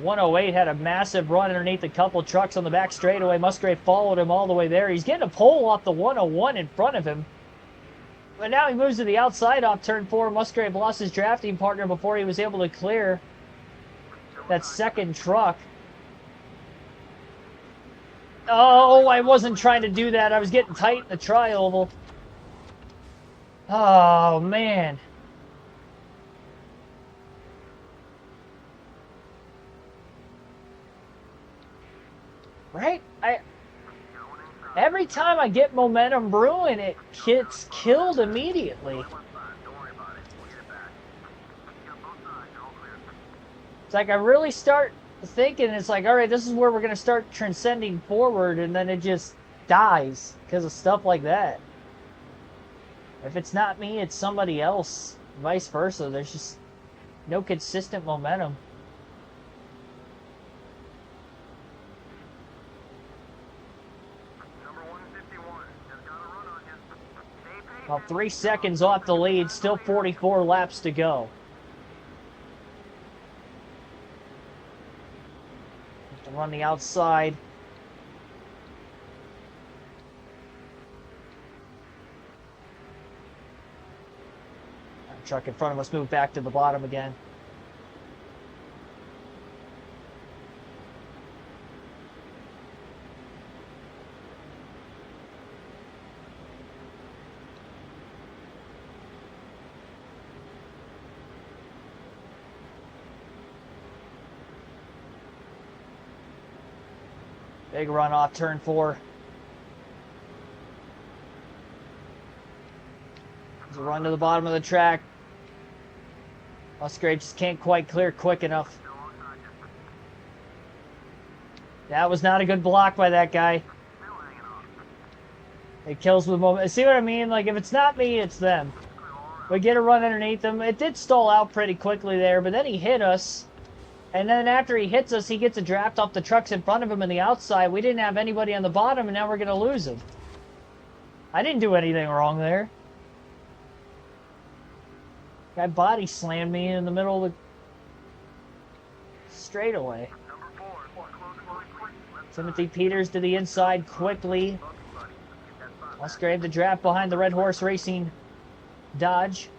108 had a massive run underneath a couple trucks on the back straightaway. Musgrave followed him all the way there. He's getting a pole off the 101 in front of him. But now he moves to the outside off turn 4. Musgrave lost his drafting partner before he was able to clear that second truck. Oh, I wasn't trying to do that. I was getting tight in the tri-oval. Oh, man. Right? Every time I get momentum brewing, it gets killed immediately. It's like I really start thinking, it's like, all right, this is where we're going to start transcending forward, and then it just dies because of stuff like that. If it's not me, it's somebody else. Vice versa. There's just no consistent momentum. About 3 seconds off the lead, still 44 laps to go. Have to run the outside. That truck in front of us moved back to the bottom again. Big run off turn 4. There's a run to the bottom of the track. Musgrave just can't quite clear quick enough. That was not a good block by that guy. It kills with moment. See what I mean? Like, if it's not me, it's them. We get a run underneath them. It did stall out pretty quickly there, but then he hit us. And then after he hits us, he gets a draft off the trucks in front of him on the outside. We didn't have anybody on the bottom, and now we're going to lose him. I didn't do anything wrong there. Guy body slammed me in the middle of the straightaway. Timothy Peters to the inside quickly. Musgrave the draft behind the Red Horse Racing Dodge.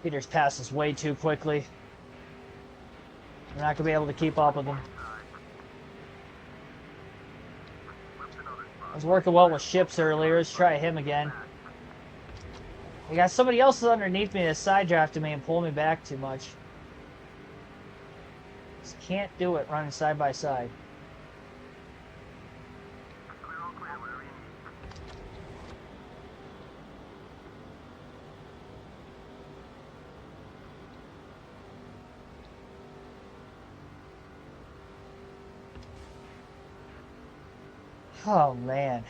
Peters passes way too quickly. We're not going to be able to keep up with him. I was working well with Ships earlier. Let's try him again. We got somebody else underneath me that side drafted me and pulled me back too much. Just can't do it running side by side. Oh, man.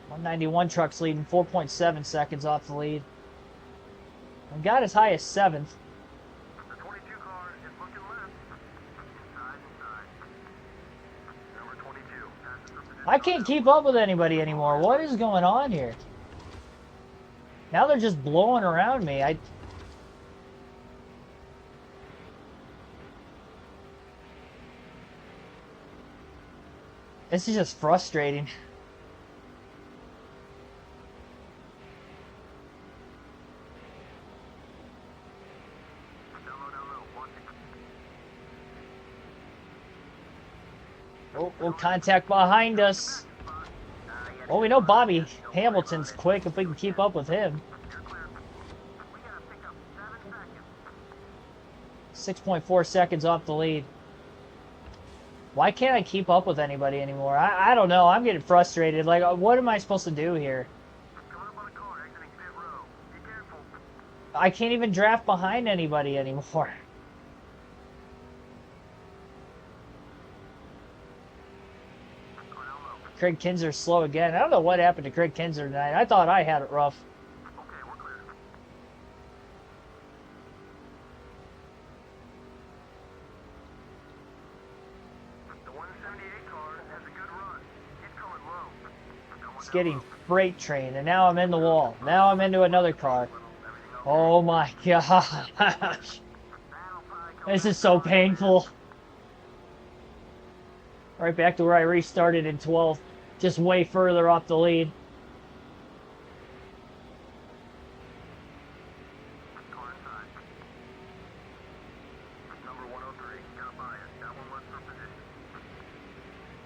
191 trucks leading, 4.7 seconds off the lead. And got as high as 7th. The 22 car is looking left. Inside. Number 22. I can't keep up with anybody anymore. What is going on here? Now they're just blowing around me. This is just frustrating. Oh, contact behind us. Well, we know Bobby Hamilton's quick if we can keep up with him. 6.4 seconds off the lead. Why can't I keep up with anybody anymore? I don't know. I'm getting frustrated. Like, what am I supposed to do here? I can't even draft behind anybody anymore. Craig Kinser's slow again. I don't know what happened to Craig Kinser tonight. I thought I had it rough. Okay, we're clear. The 178 car has a good run. He's coming low. It's getting freight trained, and now I'm in the wall. Now I'm into another car. Oh my gosh. This is so painful. Right back to where I restarted in 12th. Just way further off the lead.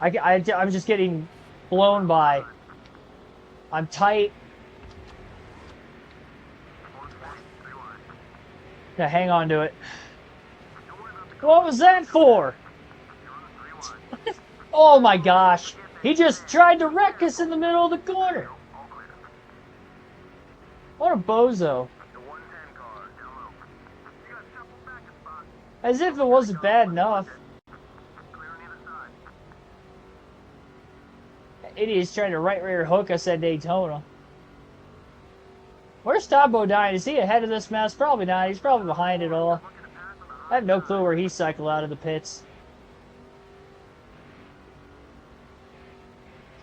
I'm just getting blown by. I'm tight. Yeah, hang on to it. What was that for? Oh my gosh. He just tried to wreck us in the middle of the corner. What a bozo. As if it wasn't bad enough. That idiot's trying to right rear hook us at Daytona. Where's Tom Bodine? Is he ahead of this mess? Probably not. He's probably behind it all. I have no clue where he cycled out of the pits.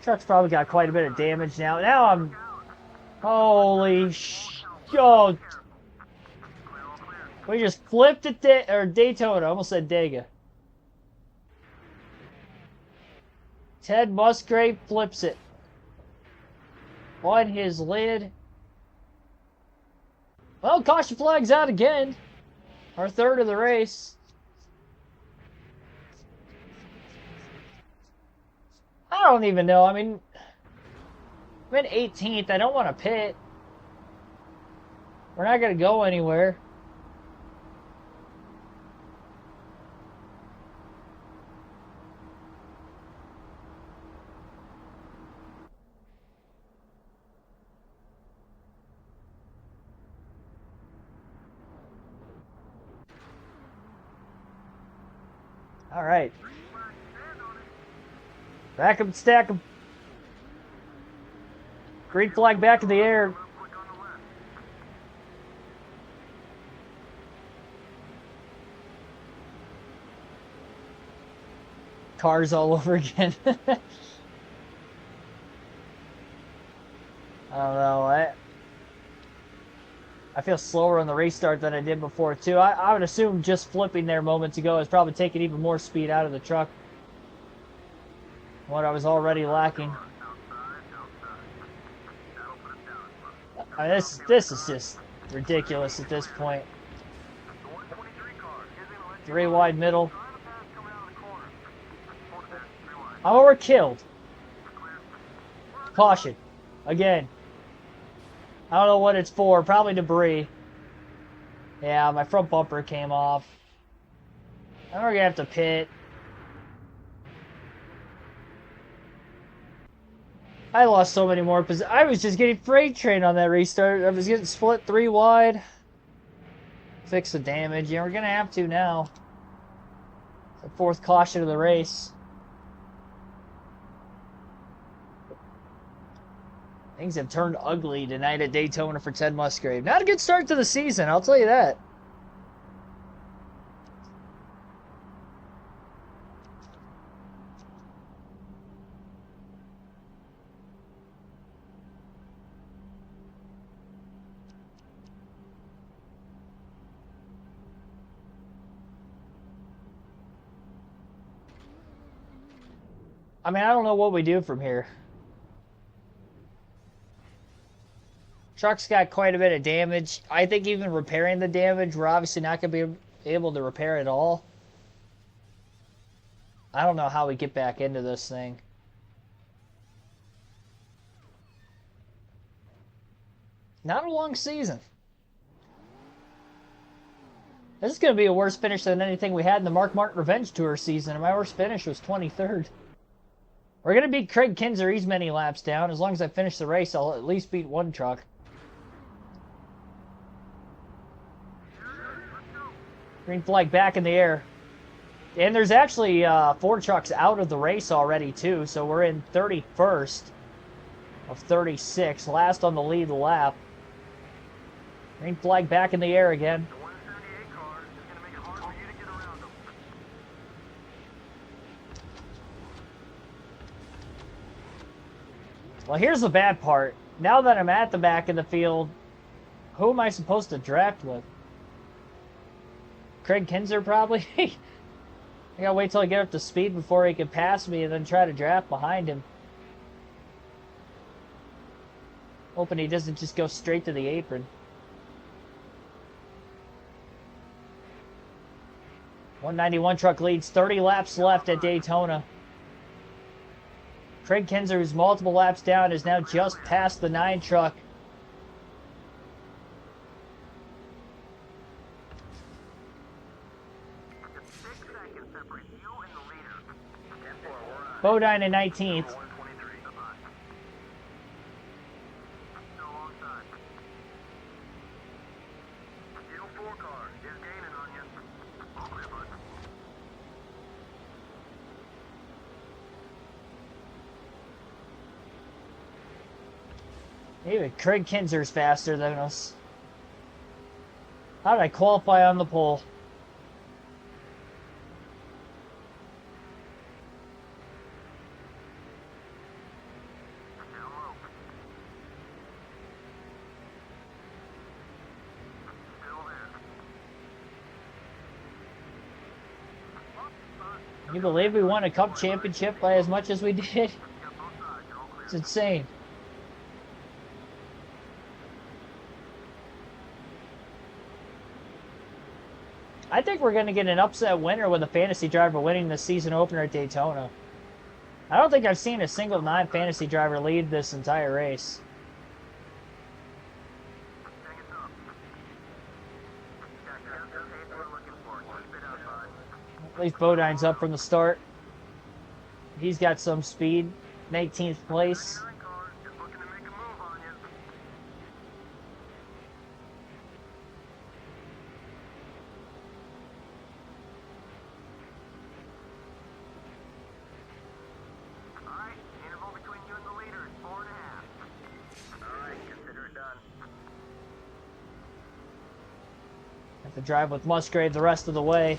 Truck's probably got quite a bit of damage now. Now I'm... Holy sh... Oh. We just flipped it Daytona. I almost said Dega. Ted Musgrave flips it. On his lid. Well, caution flag's out again. Our third of the race. I don't even know. I mean, I'm in 18th. I don't want to pit. We're not going to go anywhere. All right. Back 'em, stack 'em. Green flag back in the air. Cars all over again. I don't know. I feel slower on the restart than I did before, too. I would assume just flipping there moments ago is probably taking even more speed out of the truck. What I was already lacking. This is just ridiculous at this point. 3 wide middle. Oh, we're killed. Caution. Again. I don't know what it's for. Probably debris. Yeah, my front bumper came off. And we're going to have to pit. I lost so many more because I was just getting freight trained on that restart. I was getting split 3 wide. Fix the damage. Yeah, we're going to have to now. The 4th caution of the race. Things have turned ugly tonight at Daytona for Ted Musgrave. Not a good start to the season, I'll tell you that. I mean, I don't know what we do from here. Truck's got quite a bit of damage. I think even repairing the damage, we're obviously not going to be able to repair it all. I don't know how we get back into this thing. Not a long season. This is going to be a worse finish than anything we had in the Mark Martin Revenge Tour season. And my worst finish was 23rd. We're going to beat Craig Kinser. He's many laps down. As long as I finish the race, I'll at least beat one truck. Green flag back in the air. And there's actually 4 trucks out of the race already, too. So we're in 31st of 36. Last on the lead lap. Green flag back in the air again. The 178 car is going to make it hard for you to get around them. Well, here's the bad part. Now that I'm at the back of the field, who am I supposed to draft with? Craig Kinzer, probably? I gotta wait till I get up to speed before he can pass me and then try to draft behind him. Hoping he doesn't just go straight to the apron. 191 truck leads, 30 laps left at Daytona. Craig Kinzer, who's multiple laps down, is now just past the 9 truck. Bodine in 19th. Even Craig Kinzer's faster than us. How did I qualify on the pole? Can you believe we won a cup championship by as much as we did? It's insane. I think we're going to get an upset winner with a fantasy driver winning the season opener at Daytona. I don't think I've seen a single non-fantasy driver lead this entire race. At least Bodine's up from the start. He's got some speed. 19th place. Have to drive with Musgrave the rest of the way.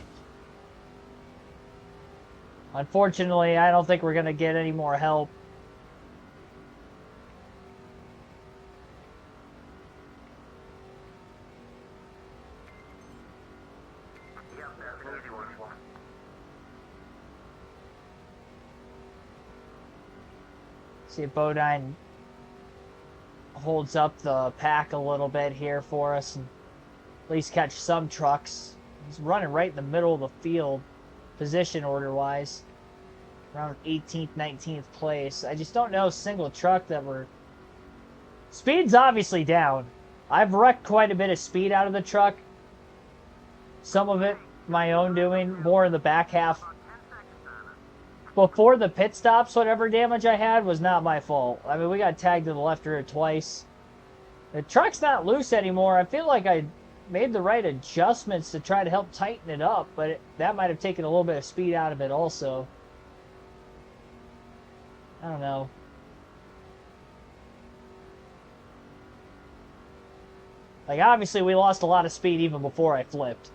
Unfortunately, I don't think we're going to get any more help. See if Bodine holds up the pack a little bit here for us and at least catch some trucks. He's running right in the middle of the field, position order wise, around 18th, 19th place. I just don't know a single truck that we're... Speed's obviously down. I've wrecked quite a bit of speed out of the truck. Some of it my own doing, more in the back half. Before the pit stops, whatever damage I had was not my fault. I mean, we got tagged to the left rear twice. The truck's not loose anymore. I feel like I made the right adjustments to try to help tighten it up, but that might have taken a little bit of speed out of it also. I don't know. Like, obviously we lost a lot of speed even before I flipped.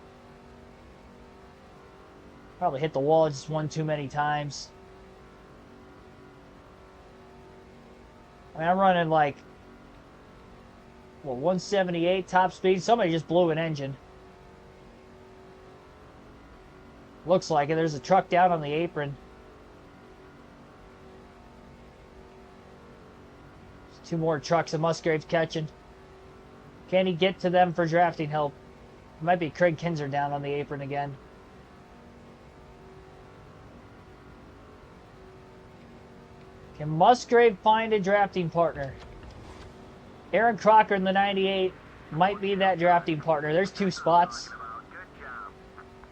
Probably hit the wall just one too many times. I mean, I'm running like, well, 178 top speed. Somebody just blew an engine. Looks like it. There's a truck down on the apron. There's 2 more trucks that Musgrave's catching. Can he get to them for drafting help? It might be Craig Kinzer down on the apron again. Can Musgrave find a drafting partner? Aaron Crocker in the 98 might be that drafting partner. There's 2 spots.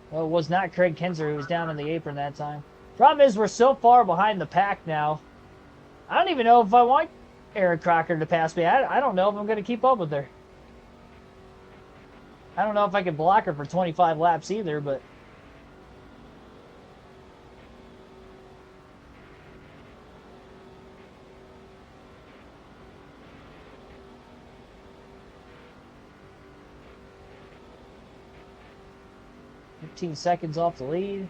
Well, it was not Craig Kinzer who was down on the apron that time. Problem is, we're so far behind the pack now. I don't even know if I want Aaron Crocker to pass me. I don't know if I'm going to keep up with her. I don't know if I can block her for 25 laps either, but... 15 seconds off the lead.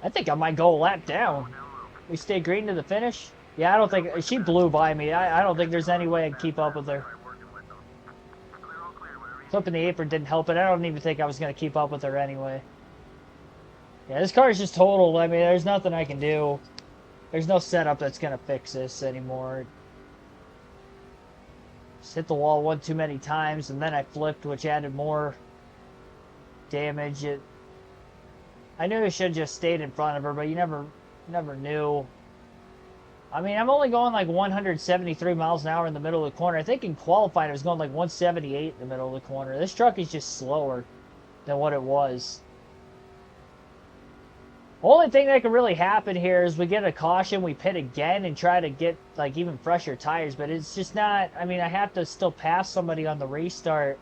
I think I might go a lap down. We stay green to the finish. Yeah, I don't think she blew by me. I don't think there's any way I can keep up with her. Flipping the apron didn't help it. I don't even think I was going to keep up with her anyway. Yeah, this car is just totaled. I mean, there's nothing I can do. There's no setup that's going to fix this anymore. Just hit the wall one too many times, and then I flipped, which added more damage. I knew I should have just stayed in front of her, but you never knew. I mean, I'm only going like 173 miles an hour in the middle of the corner. I think in qualifying I was going like 178 in the middle of the corner. This truck is just slower than what it was. Only thing that could really happen here is we get a caution, we pit again and try to get like even fresher tires, but it's just not. I mean, I have to still pass somebody on the restart,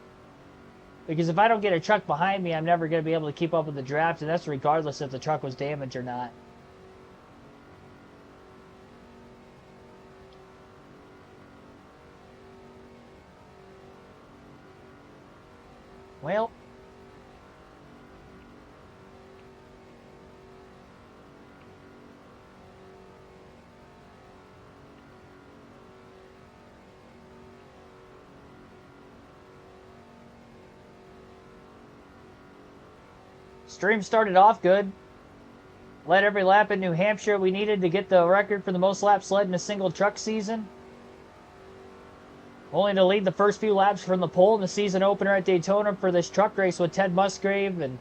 because if I don't get a truck behind me, I'm never going to be able to keep up with the draft, and that's regardless if the truck was damaged or not. Well, stream started off good. Led every lap in New Hampshire we needed to get the record for the most laps led in a single truck season. Only to lead the first few laps from the pole in the season opener at Daytona for this truck race with Ted Musgrave, and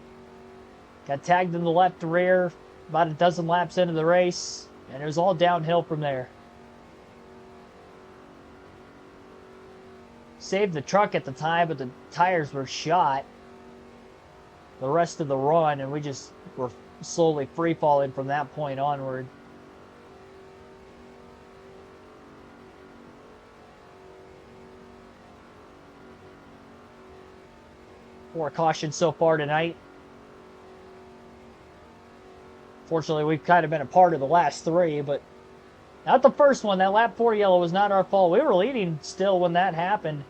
got tagged in the left rear about a dozen laps into the race, and it was all downhill from there. Saved the truck at the time, but the tires were shot the rest of the run, and we just were slowly free falling from that point onward. Four cautions so far tonight. Fortunately, we've kind of been a part of the last three, but not the first one. That lap 4 yellow was not our fault. We were leading still when that happened.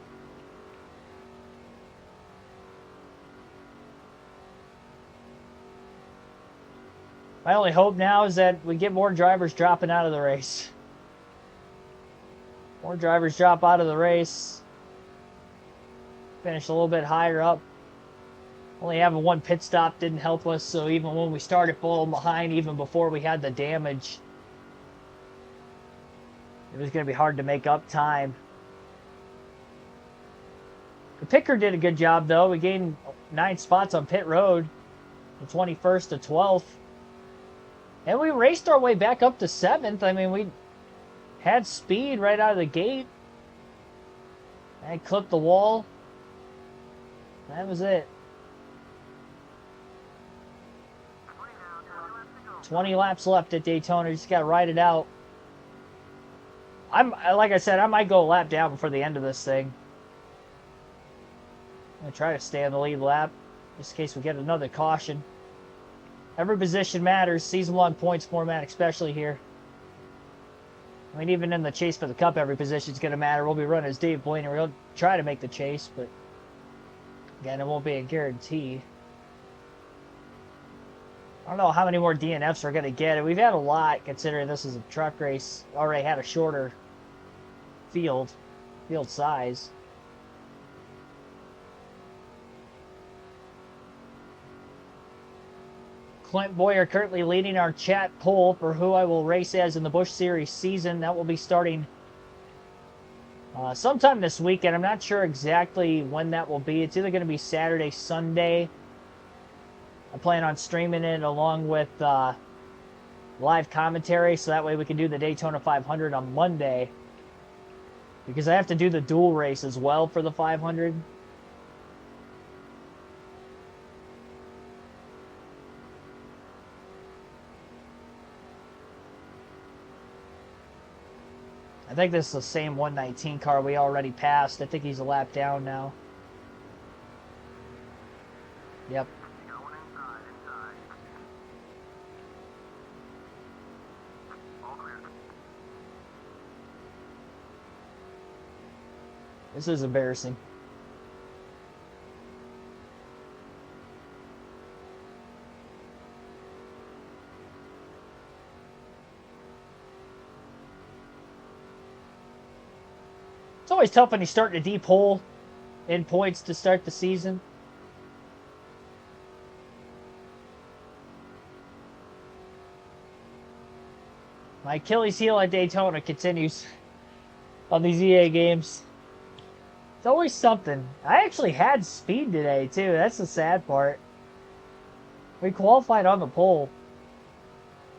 My only hope now is that we get more drivers dropping out of the race. More drivers drop out of the race. Finish a little bit higher up. Only having one pit stop didn't help us, so even when we started falling behind, even before we had the damage, it was going to be hard to make up time. The picker did a good job, though. We gained 9 spots on pit road, from 21st to 12th. And we raced our way back up to 7th. I mean, we had speed right out of the gate. I clipped the wall. That was it. 20 laps left at Daytona. Just got to ride it out. Like I said, I might go a lap down before the end of this thing. I'm going to try to stay on the lead lap, just in case we get another caution. Every position matters. Season-long points format especially here. I mean, even in the chase for the Cup, every position is going to matter. We'll be running as Dave Blaney. We'll try to make the chase, but again, it won't be a guarantee. I don't know how many more DNFs we're going to get. We've had a lot, considering this is a truck race. Already had a shorter field size. Clint Boyer currently leading our chat poll for who I will race as in the Busch Series season. That will be starting sometime this weekend. I'm not sure exactly when that will be. It's either going to be Saturday, Sunday. I plan on streaming it along with live commentary, so that way we can do the Daytona 500 on Monday. Because I have to do the dual race as well for the 500. I think this is the same 119 car we already passed. I think he's a lap down now. Yep. This is embarrassing. It's always tough when you start in a deep hole in points to start the season. My Achilles heel at Daytona continues on these EA games. It's always something. I actually had speed today, too. That's the sad part. We qualified on the pole.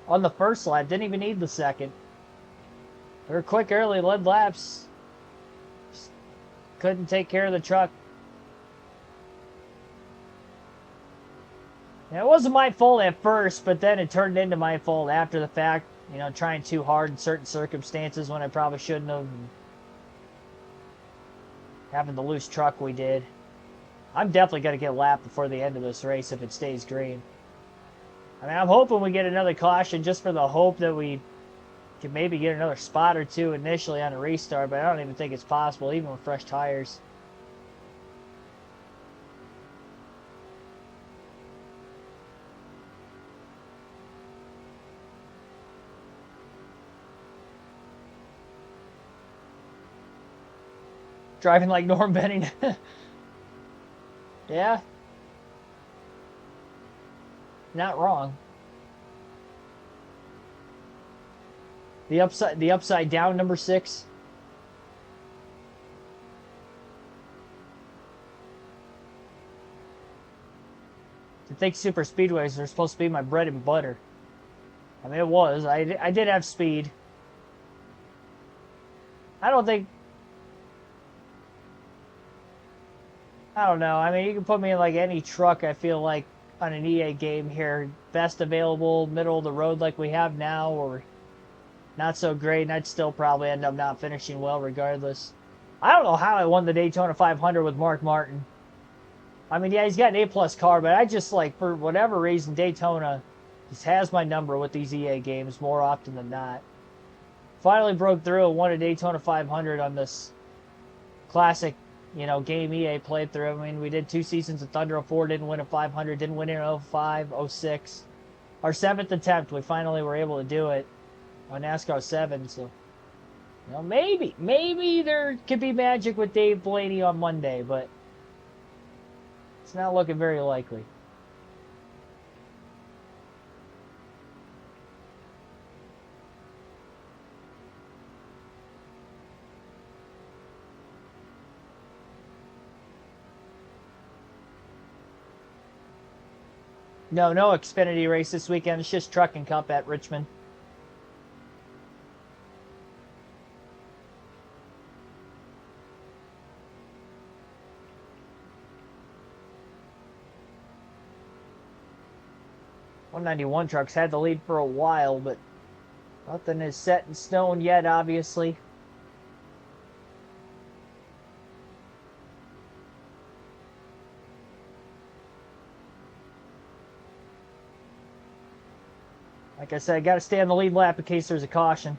On the first lap. Didn't even need the second. We were quick early, led laps. Just couldn't take care of the truck. Now, it wasn't my fault at first, but then it turned into my fault after the fact. You know, trying too hard in certain circumstances when I probably shouldn't have. Having the loose truck we did. I'm definitely going to get a lap before the end of this race if it stays green. I mean, I'm hoping we get another caution just for the hope that we can maybe get another spot or two initially on a restart, but I don't even think it's possible, even with fresh tires. Driving like Norm Benning. Yeah. Not wrong. The upside down number 6. To think super speedways are supposed to be my bread and butter. I mean, it was. I did have speed. I don't think. I don't know. I mean, you can put me in like any truck, I feel like, on an EA game here. Best available, middle of the road like we have now, or not so great, and I'd still probably end up not finishing well regardless. I don't know how I won the Daytona 500 with Mark Martin. I mean, yeah, he's got an A-plus car, but I just, like, for whatever reason, Daytona just has my number with these EA games more often than not. Finally broke through and won a Daytona 500 on this classic, you know, game EA played through. I mean, we did 2 seasons of Thunder 04, didn't win a 500, didn't win it in 05, 06. Our 7th attempt, we finally were able to do it on NASCAR 7, so, you know, maybe there could be magic with Dave Blaney on Monday, but it's not looking very likely. No Xfinity race this weekend. It's just Trucking Cup at Richmond. .191 trucks had the lead for a while, but nothing is set in stone yet, obviously. Like I said, I got to stay on the lead lap in case there's a caution.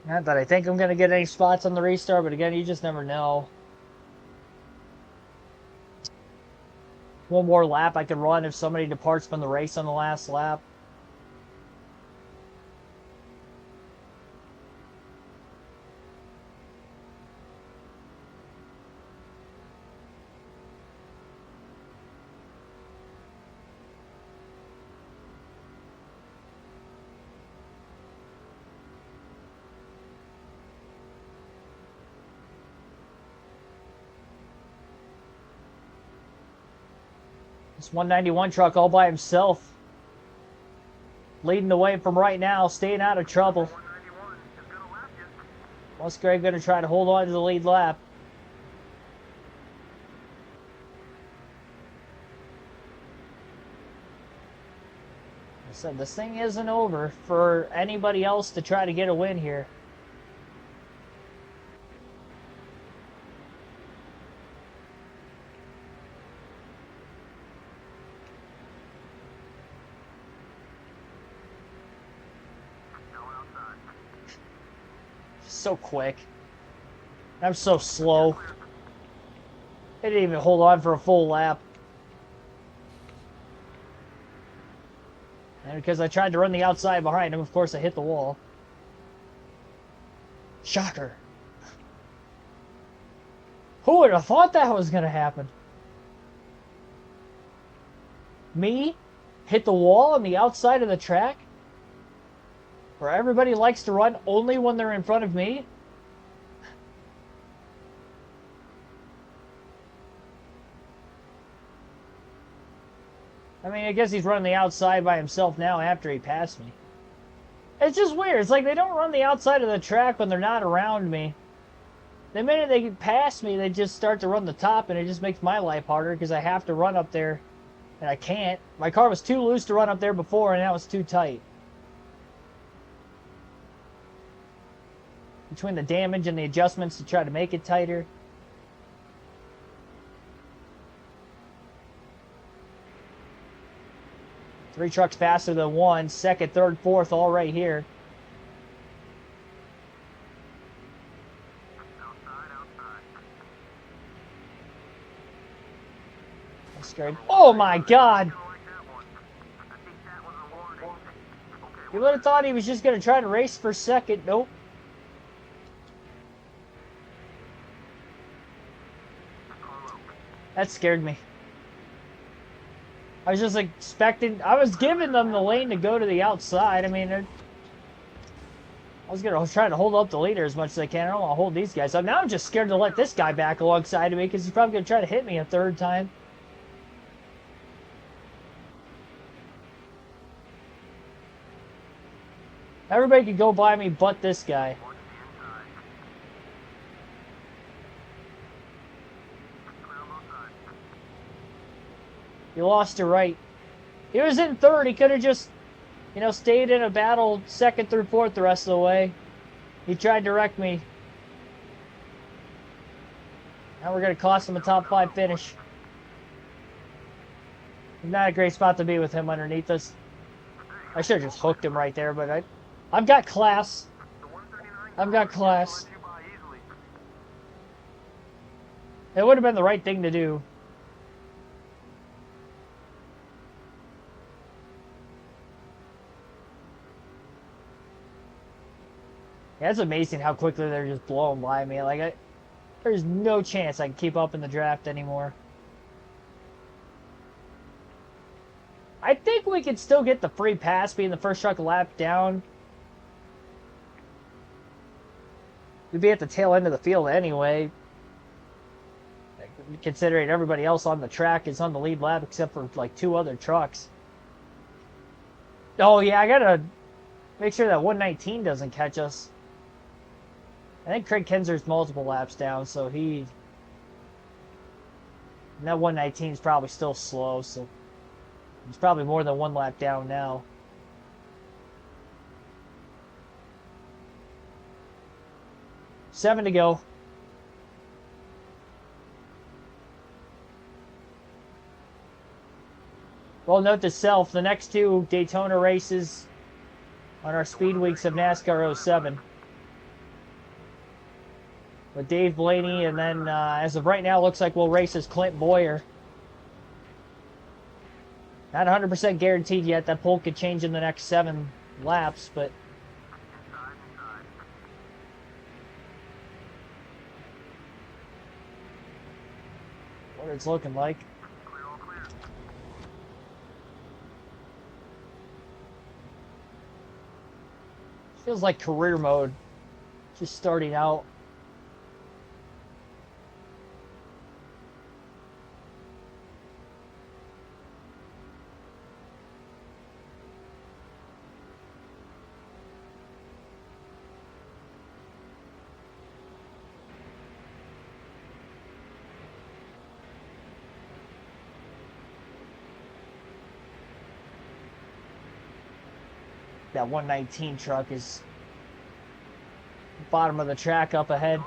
Not that I think I'm going to get any spots on the restart, but again, you just never know. One more lap I could run if somebody departs from the race on the last lap. This 191 truck all by himself. Leading the way from right now, staying out of trouble. Musgrave going to try to hold on to the lead lap. I said this thing isn't over for anybody else to try to get a win here. so quick. I'm so slow. They didn't even hold on for a full lap. And because I tried to run the outside behind him, of course I hit the wall. Shocker. Who would have thought that was going to happen? Me? Hit the wall on the outside of the track? Where everybody likes to run only when they're in front of me? I mean, I guess he's running the outside by himself now after he passed me. It's just weird. It's like they don't run the outside of the track when they're not around me. The minute they pass me, they just start to run the top, and it just makes my life harder because I have to run up there, and I can't. My car was too loose to run up there before, and now it's too tight. Between the damage and the adjustments to try to make it tighter. Three trucks faster than one. Second, third, fourth, all right here. I'm scared. Oh my God! You would have thought he was just going to try to race for second. Nope. That scared me. I was just expecting... I was giving them the lane to go to the outside. I mean, I was going to try to hold up the leader as much as I can. I don't want to hold these guys up. Now I'm just scared to let this guy back alongside of me because he's probably going to try to hit me a third time. Everybody could go by me but this guy. He lost to right. He was in third. He could have just, you know, stayed in a battle second through fourth the rest of the way. He tried to wreck me. Now we're going to cost him a top 5 finish. Not a great spot to be with him underneath us. I should have just hooked him right there, but I've got class. I've got class. It would have been the right thing to do. Yeah, it's amazing how quickly they're just blowing by me. Like, there's no chance I can keep up in the draft anymore. I think we could still get the free pass being the first truck lap down. We'd be at the tail end of the field anyway. Considering everybody else on the track is on the lead lap except for like 2 other trucks. Oh yeah, I gotta make sure that 119 doesn't catch us. I think Craig Kinser's multiple laps down, so and that 119 is probably still slow, so he's probably more than 1 lap down now. Seven to go. Well, note to self, the next 2 Daytona races on our speed weeks of NASCAR 07. With Dave Blaney, and then as of right now, looks like we'll race as Clint Boyer. Not 100% guaranteed yet. That poll could change in the next 7 laps, but what it's looking like. Feels like career mode. Just starting out. That 119 truck is bottom of the track up ahead.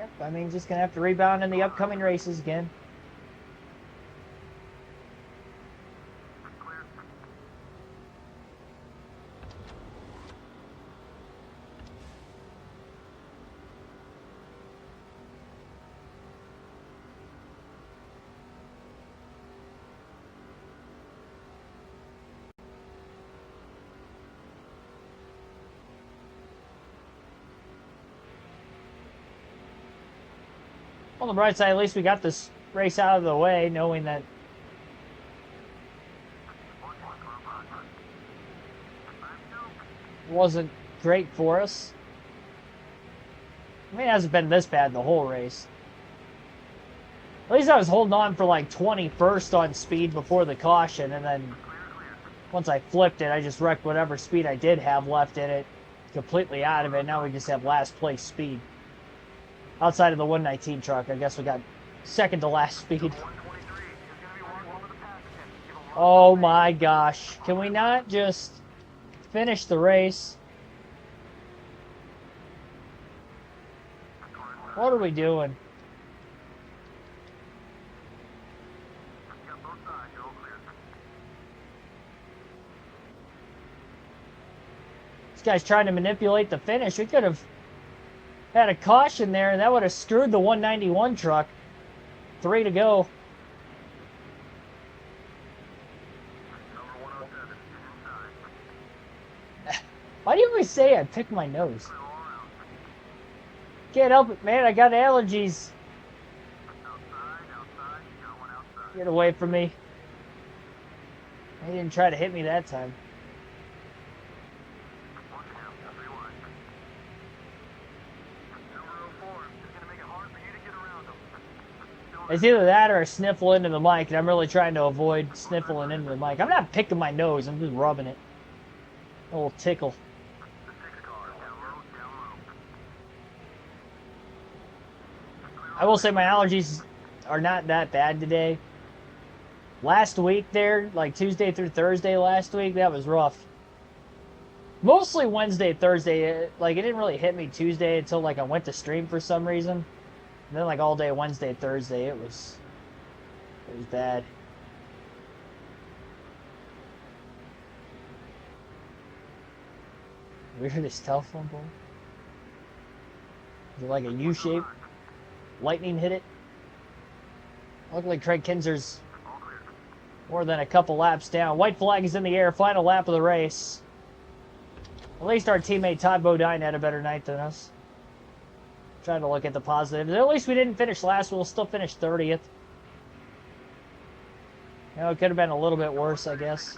Yep, I mean, just going to have to rebound in the upcoming races again. On the bright side, at least we got this race out of the way, knowing that it wasn't great for us. I mean, it hasn't been this bad the whole race. At least I was holding on for like 21st on speed before the caution, and then once I flipped it, I just wrecked whatever speed I did have left in it, completely out of it. Now we just have last place speed. Outside of the 119 truck, I guess we got second to last speed. Oh my gosh. Can we not just finish the race? What are we doing? This guy's trying to manipulate the finish. We could have had a caution there, and that would have screwed the 191 truck. 3 to go. Why do you always say I pick my nose? Can't help it, man. I got allergies. Get away from me. He didn't try to hit me that time. It's either that or a sniffle into the mic, and I'm really trying to avoid sniffling into the mic. I'm not picking my nose, I'm just rubbing it. A little tickle. I will say my allergies are not that bad today. Last week there, like Tuesday through Thursday last week, that was rough. Mostly Wednesday, Thursday. Like, it didn't really hit me Tuesday until like I went to stream for some reason. And then like all day Wednesday, Thursday, it was bad. Weirdest telephone pole. Is it like a U shape? Lightning hit it. Looked like Craig Kinzer's more than a couple laps down. White flag is in the air. Final lap of the race. At least our teammate Todd Bodine had a better night than us. Trying to look at the positives. At least we didn't finish last. We'll still finish 30th. You know, it could have been a little bit worse, I guess.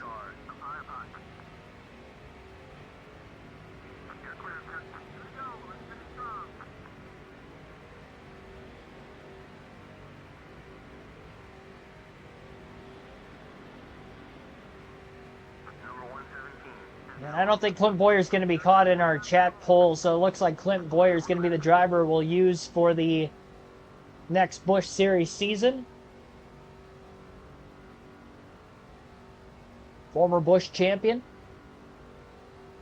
I don't think Clint Boyer's going to be caught in our chat poll, so it looks like Clint Boyer's going to be the driver we'll use for the next Busch Series season. Former Busch champion.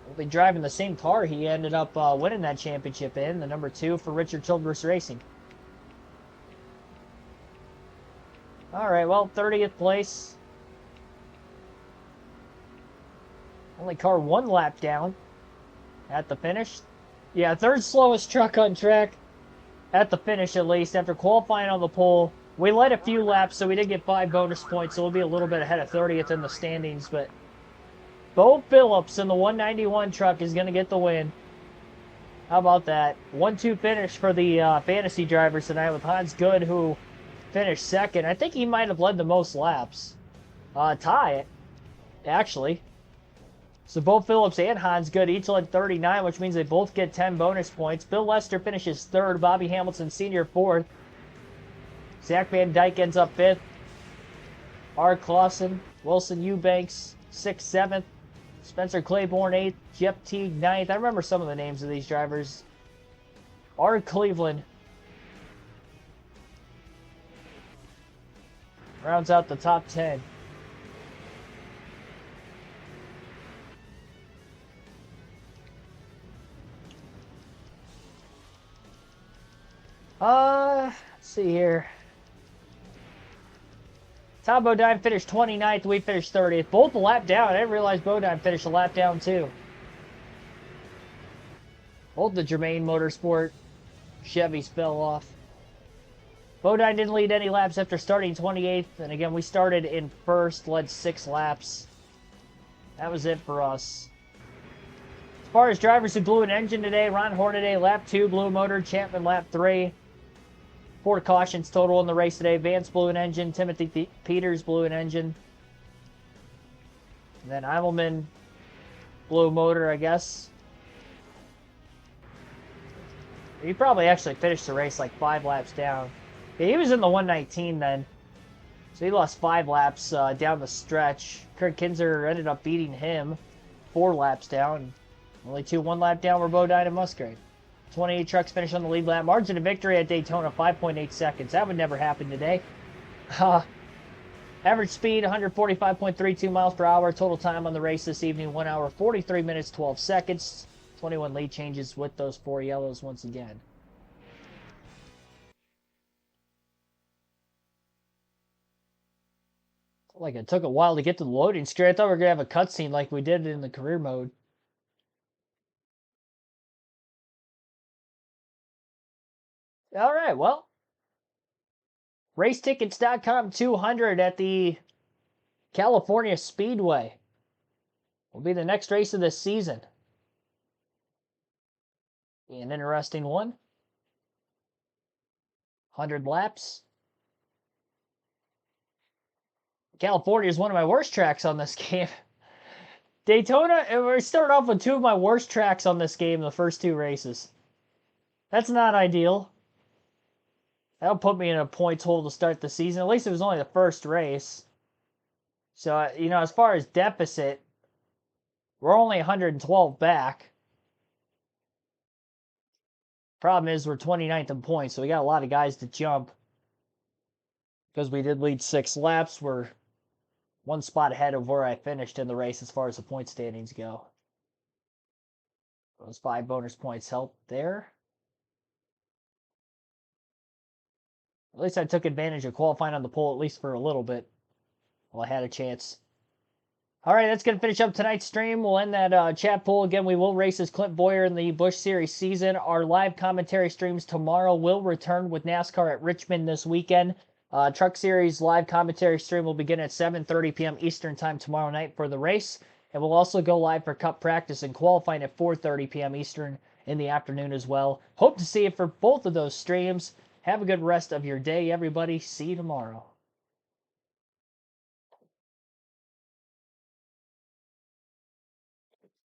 We'll be driving the same car he ended up winning that championship in, the number 2 for Richard Childress Racing. Alright, well, 30th place. Only car 1 lap down at the finish. Yeah, 3rd slowest truck on track at the finish, at least, after qualifying on the pole. We led a few laps, so we did get 5 bonus points, so we'll be a little bit ahead of 30th in the standings. But Bo Phillips in the 191 truck is going to get the win. How about that? 1-2 finish for the fantasy drivers tonight with Hans Good, who finished 2nd. I think he might have led the most laps. Tie, actually. So Bo Phillips and Hans Good each led 39, which means they both get 10 bonus points. Bill Lester finishes 3rd. Bobby Hamilton Sr. 4th. Zach Van Dyke ends up 5th. R. Clausen, Wilson Eubanks 6th, 7th. Spencer Claiborne 8th. Jeff Teague 9th. I remember some of the names of these drivers. R. Cleveland rounds out the top 10. Let's see here. Tom Bodine finished 29th. We finished 30th. Both a lap down. I didn't realize Bodine finished a lap down too. Both the Germain Motorsport Chevys fell off. Bodine didn't lead any laps after starting 28th. And again, we started in first, led 6 laps. That was it for us. As far as drivers who blew an engine today, Ron Hornaday lap 2, blew a motor. Chapman lap 3. 4 cautions total in the race today. Vance blew an engine. Timothy Peters blew an engine. And then Eimelman blew a motor, I guess. He probably actually finished the race like 5 laps down. Yeah, he was in the 119 then. So he lost 5 laps down the stretch. Kurt Kinzer ended up beating him 4 laps down. Only 2 1 lap down were Bodine and Musgrave. 28 trucks finished on the lead lap. Margin of victory at Daytona, 5.8 seconds. That would never happen today. Average speed, 145.32 miles per hour. Total time on the race this evening, 1 hour, 43 minutes, 12 seconds. 21 lead changes with those 4 yellows once again. Like it took a while to get to the loading screen. I thought we were going to have a cutscene like we did in the career mode. All right, well. Racetickets.com 200 at the California Speedway will be the next race of this season. Be an interesting one. 100 laps. California is one of my worst tracks on this game. Daytona, we started off with 2 of my worst tracks on this game the first 2 races. That's not ideal. That'll put me in a points hole to start the season. At least it was only the first race. So, you know, as far as deficit, we're only 112 back. Problem is we're 29th in points, so we got a lot of guys to jump. Because we did lead 6 laps, we're 1 spot ahead of where I finished in the race as far as the point standings go. Those 5 bonus points help there. At least I took advantage of qualifying on the pole, at least for a little bit, while I had a chance. All right, that's going to finish up tonight's stream. We'll end that chat poll. Again, we will race as Clint Boyer in the Busch Series season. Our live commentary streams tomorrow will return with NASCAR at Richmond this weekend. Truck Series live commentary stream will begin at 7:30 p.m. Eastern Time tomorrow night for the race. And we'll also go live for Cup practice and qualifying at 4:30 p.m. Eastern in the afternoon as well. Hope to see you for both of those streams. Have a good rest of your day, everybody. See you tomorrow.